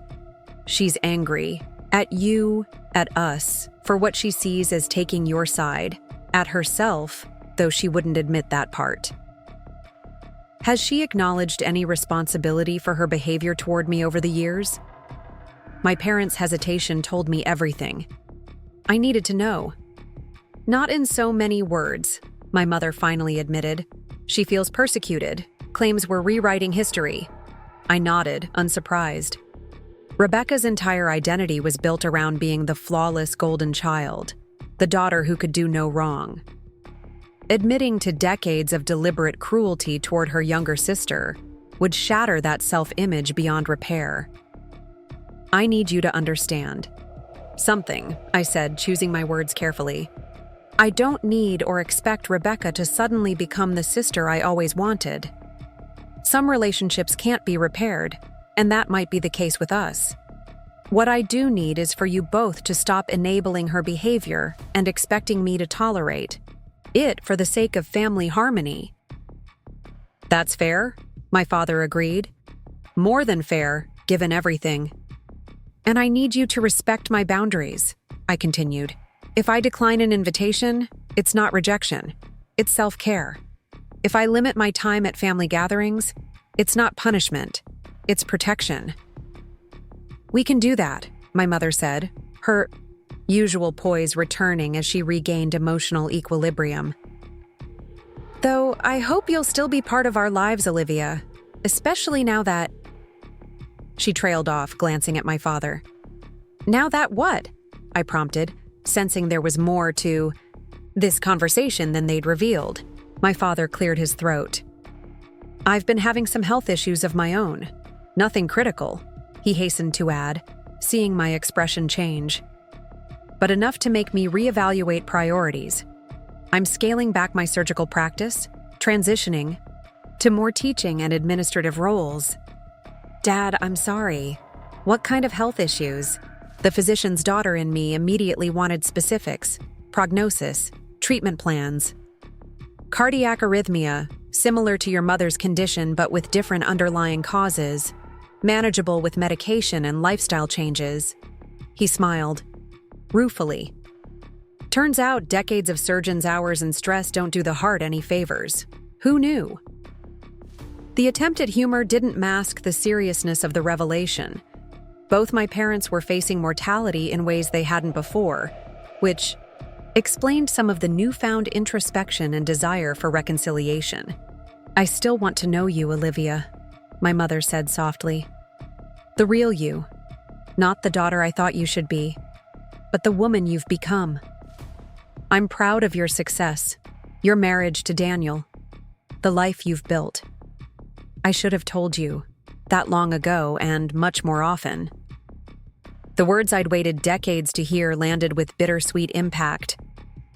She's angry. At you, at us, for what she sees as taking your side. At herself, though she wouldn't admit that part." "Has she acknowledged any responsibility for her behavior toward me over the years?" My parents' hesitation told me everything I needed to know. "Not in so many words," my mother finally admitted. "She feels persecuted, claims we're rewriting history." I nodded, unsurprised. Rebecca's entire identity was built around being the flawless golden child, the daughter who could do no wrong. Admitting to decades of deliberate cruelty toward her younger sister would shatter that self-image beyond repair. "I need you to understand something," I said, choosing my words carefully. "I don't need or expect Rebecca to suddenly become the sister I always wanted. Some relationships can't be repaired, and that might be the case with us. What I do need is for you both to stop enabling her behavior and expecting me to tolerate it for the sake of family harmony." "That's fair," my father agreed. "More than fair, given everything." "And I need you to respect my boundaries," I continued. "If I decline an invitation, it's not rejection, it's self-care. If I limit my time at family gatherings, it's not punishment, it's protection." "We can do that," my mother said, her usual poise returning as she regained emotional equilibrium. Though I hope you'll still be part of our lives, Olivia, especially now that... She trailed off, glancing at my father. Now that what? I prompted, sensing there was more to this conversation than they'd revealed. My father cleared his throat. I've been having some health issues of my own. Nothing critical, he hastened to add, seeing my expression change. But enough to make me reevaluate priorities. I'm scaling back my surgical practice, transitioning to more teaching and administrative roles. Dad, I'm sorry. What kind of health issues? The physician's daughter in me immediately wanted specifics, prognosis, treatment plans. Cardiac arrhythmia, similar to your mother's condition but with different underlying causes, manageable with medication and lifestyle changes. He smiled, ruefully. Turns out decades of surgeons' hours and stress don't do the heart any favors. Who knew? The attempt at humor didn't mask the seriousness of the revelation. Both my parents were facing mortality in ways they hadn't before, which explained some of the newfound introspection and desire for reconciliation. I still want to know you, Olivia, my mother said softly. The real you. Not the daughter I thought you should be, but the woman you've become. I'm proud of your success, your marriage to Daniel, the life you've built. I should have told you that long ago and much more often. The words I'd waited decades to hear landed with bittersweet impact.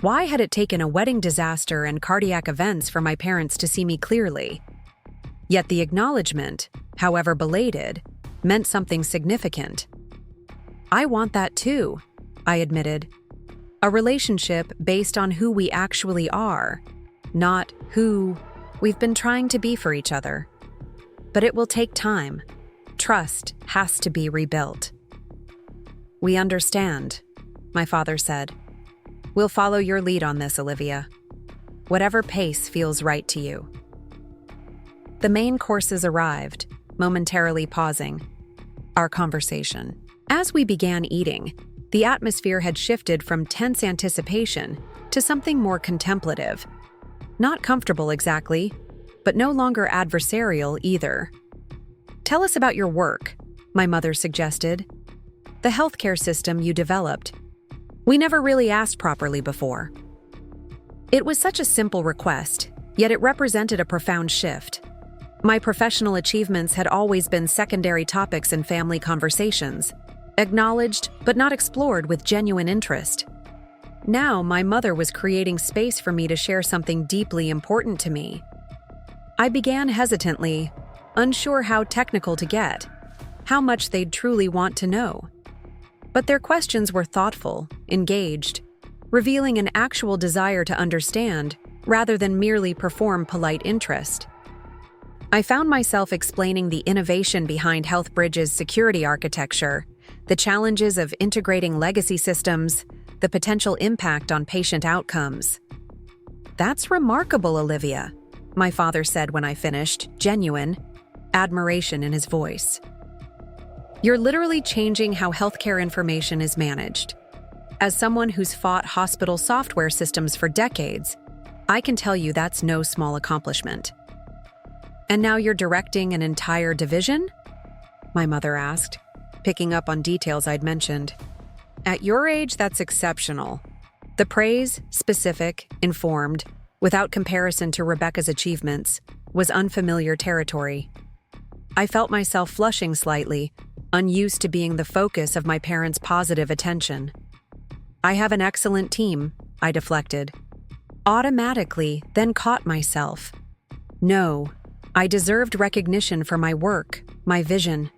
Why had it taken a wedding disaster and cardiac events for my parents to see me clearly? Yet the acknowledgement, however belated, meant something significant. I want that too, I admitted. A relationship based on who we actually are, not who we've been trying to be for each other. But it will take time. Trust has to be rebuilt. We understand, my father said. We'll follow your lead on this, Olivia. Whatever pace feels right to you. The main courses arrived, momentarily pausing our conversation. As we began eating, the atmosphere had shifted from tense anticipation to something more contemplative. Not comfortable exactly, but no longer adversarial either. Tell us about your work, my mother suggested. The healthcare system you developed. We never really asked properly before. It was such a simple request, yet it represented a profound shift. My professional achievements had always been secondary topics in family conversations, acknowledged but not explored with genuine interest. Now my mother was creating space for me to share something deeply important to me. I began hesitantly, unsure how technical to get, how much they'd truly want to know. But their questions were thoughtful, engaged, revealing an actual desire to understand rather than merely perform polite interest. I found myself explaining the innovation behind HealthBridge's security architecture, the challenges of integrating legacy systems, the potential impact on patient outcomes. That's remarkable, Olivia, my father said when I finished, genuine admiration in his voice. You're literally changing how healthcare information is managed. As someone who's fought hospital software systems for decades, I can tell you that's no small accomplishment. And now you're directing an entire division? My mother asked, picking up on details I'd mentioned. At your age, that's exceptional. The praise, specific, informed, without comparison to Rebecca's achievements, was unfamiliar territory. I felt myself flushing slightly, unused to being the focus of my parents' positive attention. I have an excellent team, I deflected. Automatically, then caught myself. No, I deserved recognition for my work, my vision.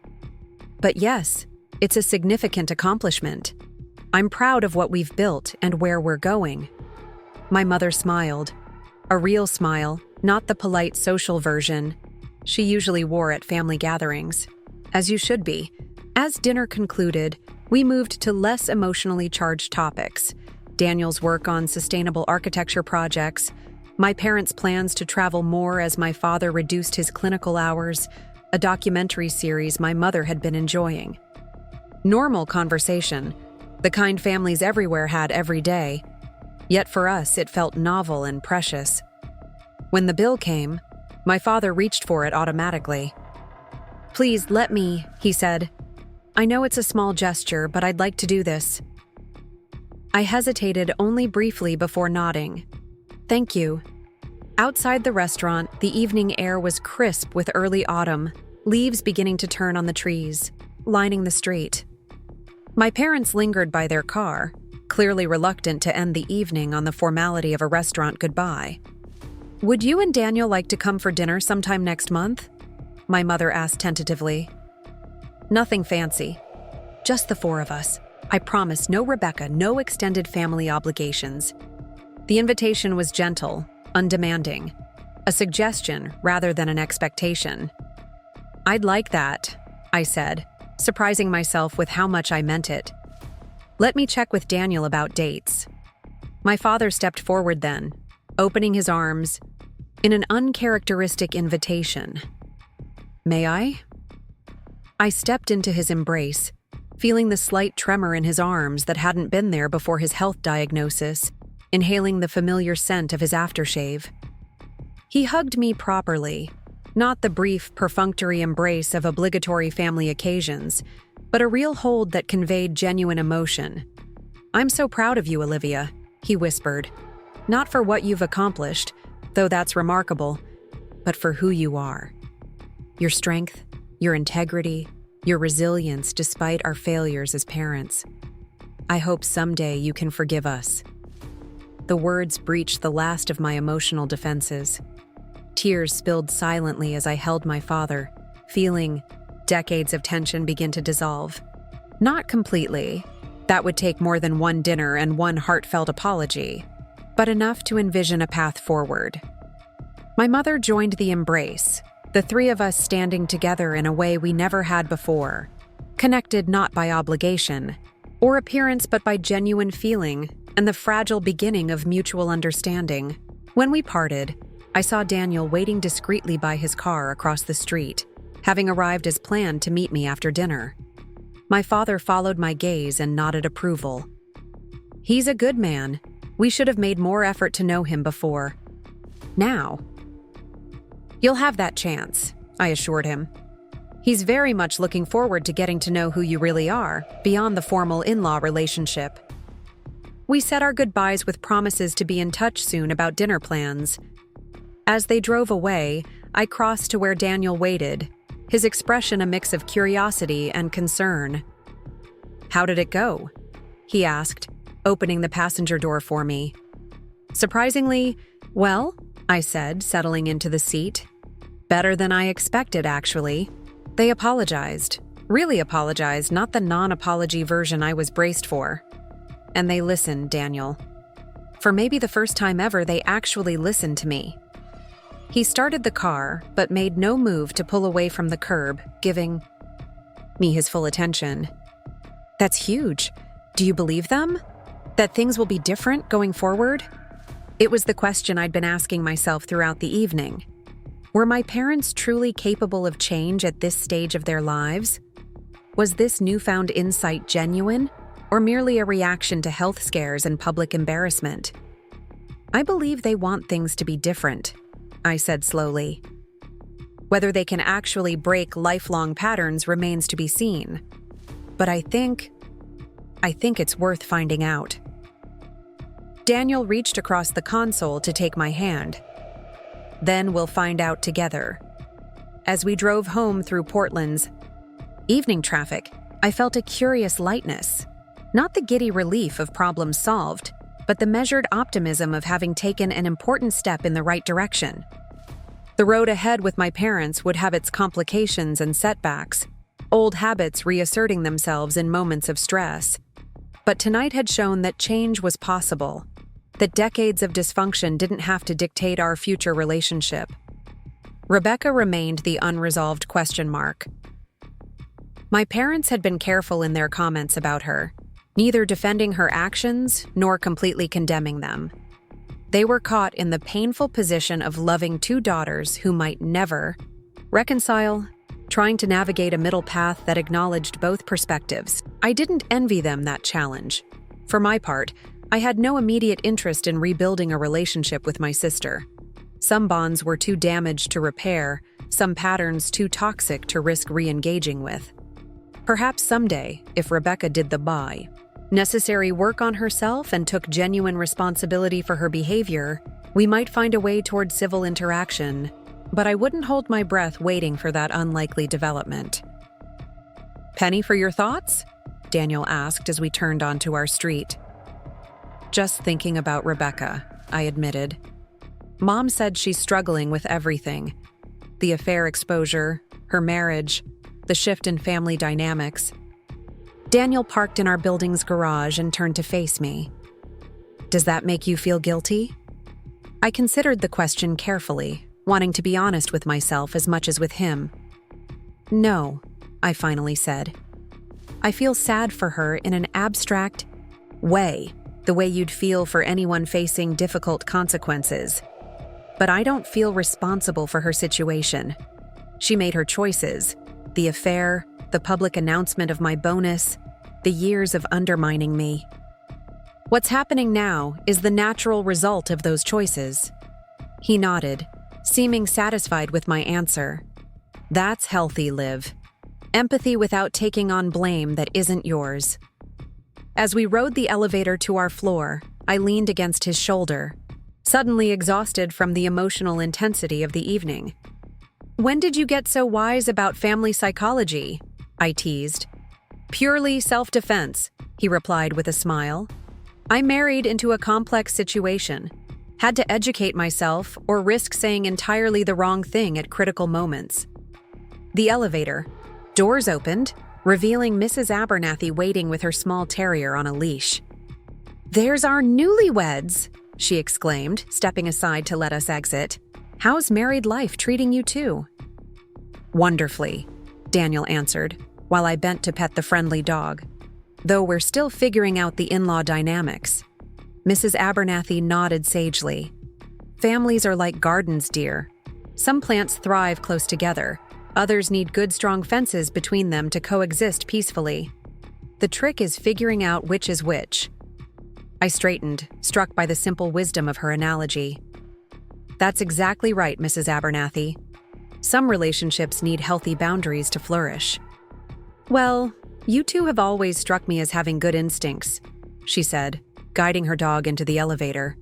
But yes, it's a significant accomplishment. I'm proud of what we've built and where we're going. My mother smiled. A real smile, not the polite social version she usually wore at family gatherings. As you should be. As dinner concluded, we moved to less emotionally charged topics. Daniel's work on sustainable architecture projects, my parents' plans to travel more as my father reduced his clinical hours, a documentary series my mother had been enjoying. Normal conversation, the kind families everywhere had every day, yet for us it felt novel and precious. When the bill came, my father reached for it automatically. "Please, let me," he said. "I know it's a small gesture, but I'd like to do this." I hesitated only briefly before nodding. "Thank you." Outside the restaurant, the evening air was crisp with early autumn, leaves beginning to turn on the trees, lining the street. My parents lingered by their car, clearly reluctant to end the evening on the formality of a restaurant goodbye. "Would you and Daniel like to come for dinner sometime next month?" my mother asked tentatively. "Nothing fancy. Just the four of us. I promise no Rebecca, no extended family obligations." The invitation was gentle, undemanding, a suggestion rather than an expectation. "I'd like that," I said, surprising myself with how much I meant it. "Let me check with Daniel about dates." My father stepped forward then, opening his arms in an uncharacteristic invitation. "May I?" I stepped into his embrace, feeling the slight tremor in his arms that hadn't been there before his health diagnosis, inhaling the familiar scent of his aftershave. He hugged me properly, not the brief, perfunctory embrace of obligatory family occasions, but a real hold that conveyed genuine emotion. "I'm so proud of you, Olivia," he whispered. "Not for what you've accomplished, though that's remarkable, but for who you are. Your strength, your integrity, your resilience despite our failures as parents. I hope someday you can forgive us." The words breached the last of my emotional defenses. Tears spilled silently as I held my father, feeling decades of tension begin to dissolve. Not completely. That would take more than one dinner and one heartfelt apology, but enough to envision a path forward. My mother joined the embrace, the three of us standing together in a way we never had before, connected not by obligation or appearance but by genuine feeling and the fragile beginning of mutual understanding. When we parted, I saw Daniel waiting discreetly by his car across the street, having arrived as planned to meet me after dinner. My father followed my gaze and nodded approval. "He's a good man. We should have made more effort to know him before. Now." "You'll have that chance," I assured him. "He's very much looking forward to getting to know who you really are, beyond the formal in-law relationship." We said our goodbyes with promises to be in touch soon about dinner plans. As they drove away, I crossed to where Daniel waited, his expression a mix of curiosity and concern. "How did it go?" he asked, opening the passenger door for me. "Surprisingly, well," I said, settling into the seat. "Better than I expected, actually. They apologized. Really apologized, not the non-apology version I was braced for. And they listened, Daniel. For maybe the first time ever, they actually listened to me." He started the car, but made no move to pull away from the curb, giving me his full attention. "That's huge. Do you believe them? That things will be different going forward?" It was the question I'd been asking myself throughout the evening. Were my parents truly capable of change at this stage of their lives? Was this newfound insight genuine, or merely a reaction to health scares and public embarrassment? "I believe they want things to be different," I said slowly. "Whether they can actually break lifelong patterns remains to be seen. But I think it's worth finding out." Daniel reached across the console to take my hand. "Then we'll find out together." As we drove home through Portland's evening traffic, I felt a curious lightness. Not the giddy relief of problems solved, but the measured optimism of having taken an important step in the right direction. The road ahead with my parents would have its complications and setbacks, old habits reasserting themselves in moments of stress. But tonight had shown that change was possible, that decades of dysfunction didn't have to dictate our future relationship. Rebecca remained the unresolved question mark. My parents had been careful in their comments about her, neither defending her actions nor completely condemning them. They were caught in the painful position of loving two daughters who might never reconcile, trying to navigate a middle path that acknowledged both perspectives. I didn't envy them that challenge. For my part, I had no immediate interest in rebuilding a relationship with my sister. Some bonds were too damaged to repair, some patterns too toxic to risk re-engaging with. Perhaps someday, if Rebecca did the necessary work on herself and took genuine responsibility for her behavior, we might find a way toward civil interaction, but I wouldn't hold my breath waiting for that unlikely development. "Penny for your thoughts?" Daniel asked as we turned onto our street. "Just thinking about Rebecca," I admitted. "Mom said she's struggling with everything. The affair exposure, her marriage, the shift in family dynamics." Daniel parked in our building's garage and turned to face me. "Does that make you feel guilty?" I considered the question carefully, wanting to be honest with myself as much as with him. "No," I finally said. "I feel sad for her in an abstract way, the way you'd feel for anyone facing difficult consequences. But I don't feel responsible for her situation. She made her choices, the affair, the public announcement of my bonus, the years of undermining me. What's happening now is the natural result of those choices." He nodded, seeming satisfied with my answer. "That's healthy, Liv. Empathy without taking on blame that isn't yours." As we rode the elevator to our floor, I leaned against his shoulder, suddenly exhausted from the emotional intensity of the evening. "When did you get so wise about family psychology?" I teased. "Purely self-defense," he replied with a smile. "I married into a complex situation, had to educate myself or risk saying entirely the wrong thing at critical moments." The elevator. Doors opened, revealing Mrs. Abernathy waiting with her small terrier on a leash. "There's our newlyweds," she exclaimed, stepping aside to let us exit. "How's married life treating you too?" "Wonderfully," Daniel answered, while I bent to pet the friendly dog. "Though we're still figuring out the in-law dynamics." Mrs. Abernathy nodded sagely. "Families are like gardens, dear. Some plants thrive close together. Others need good, strong fences between them to coexist peacefully. The trick is figuring out which is which." I straightened, struck by the simple wisdom of her analogy. "That's exactly right, Mrs. Abernathy. Some relationships need healthy boundaries to flourish." "Well, you two have always struck me as having good instincts," she said, guiding her dog into the elevator.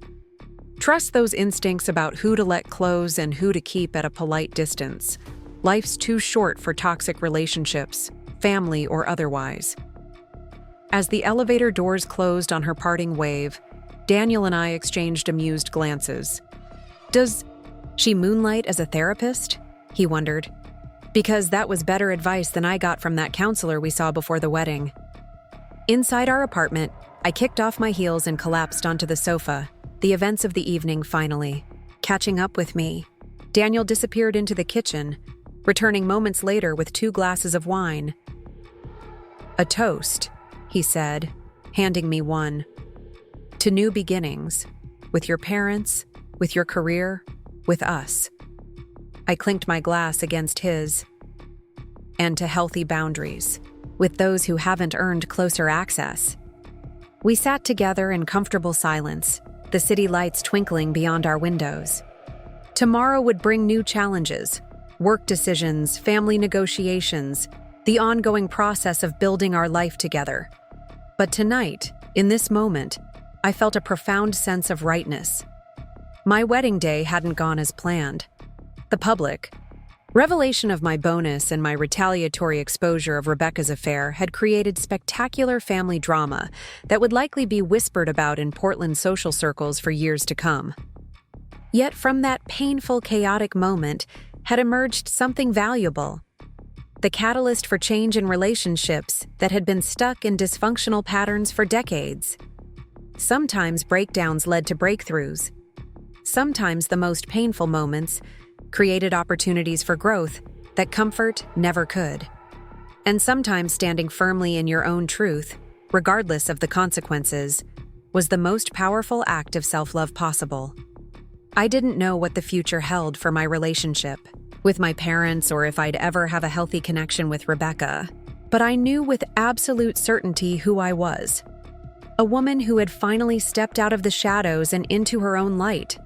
"Trust those instincts about who to let close and who to keep at a polite distance. Life's too short for toxic relationships, family or otherwise." As the elevator doors closed on her parting wave, Daniel and I exchanged amused glances. "Does she moonlight as a therapist?" he wondered. Because that was better advice than I got from that counselor we saw before the wedding. Inside our apartment, I kicked off my heels and collapsed onto the sofa, the events of the evening finally catching up with me. Daniel disappeared into the kitchen, returning moments later with 2 glasses of wine. "A toast," he said, handing me one. "To new beginnings, with your parents, with your career, with us." I clinked my glass against his. "And to healthy boundaries, with those who haven't earned closer access." We sat together in comfortable silence, the city lights twinkling beyond our windows. Tomorrow would bring new challenges, work decisions, family negotiations, the ongoing process of building our life together. But tonight, in this moment, I felt a profound sense of rightness. My wedding day hadn't gone as planned. The public revelation of my bonus and my retaliatory exposure of Rebecca's affair had created spectacular family drama that would likely be whispered about in Portland social circles for years to come. Yet from that painful, chaotic moment had emerged something valuable. The catalyst for change in relationships that had been stuck in dysfunctional patterns for decades. Sometimes breakdowns led to breakthroughs. Sometimes the most painful moments created opportunities for growth that comfort never could. And sometimes standing firmly in your own truth, regardless of the consequences, was the most powerful act of self-love possible. I didn't know what the future held for my relationship with my parents or if I'd ever have a healthy connection with Rebecca, but I knew with absolute certainty who I was. A woman who had finally stepped out of the shadows and into her own light.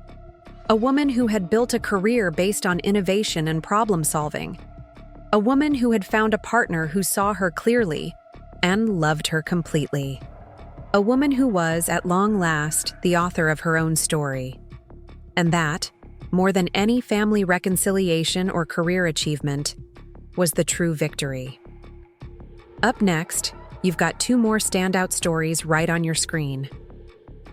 A woman who had built a career based on innovation and problem solving. A woman who had found a partner who saw her clearly and loved her completely. A woman who was, at long last, the author of her own story. And that, more than any family reconciliation or career achievement, was the true victory. Up next, you've got 2 more standout stories right on your screen.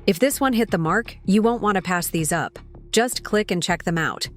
If this one hit the mark, you won't want to pass these up. Just click and check them out.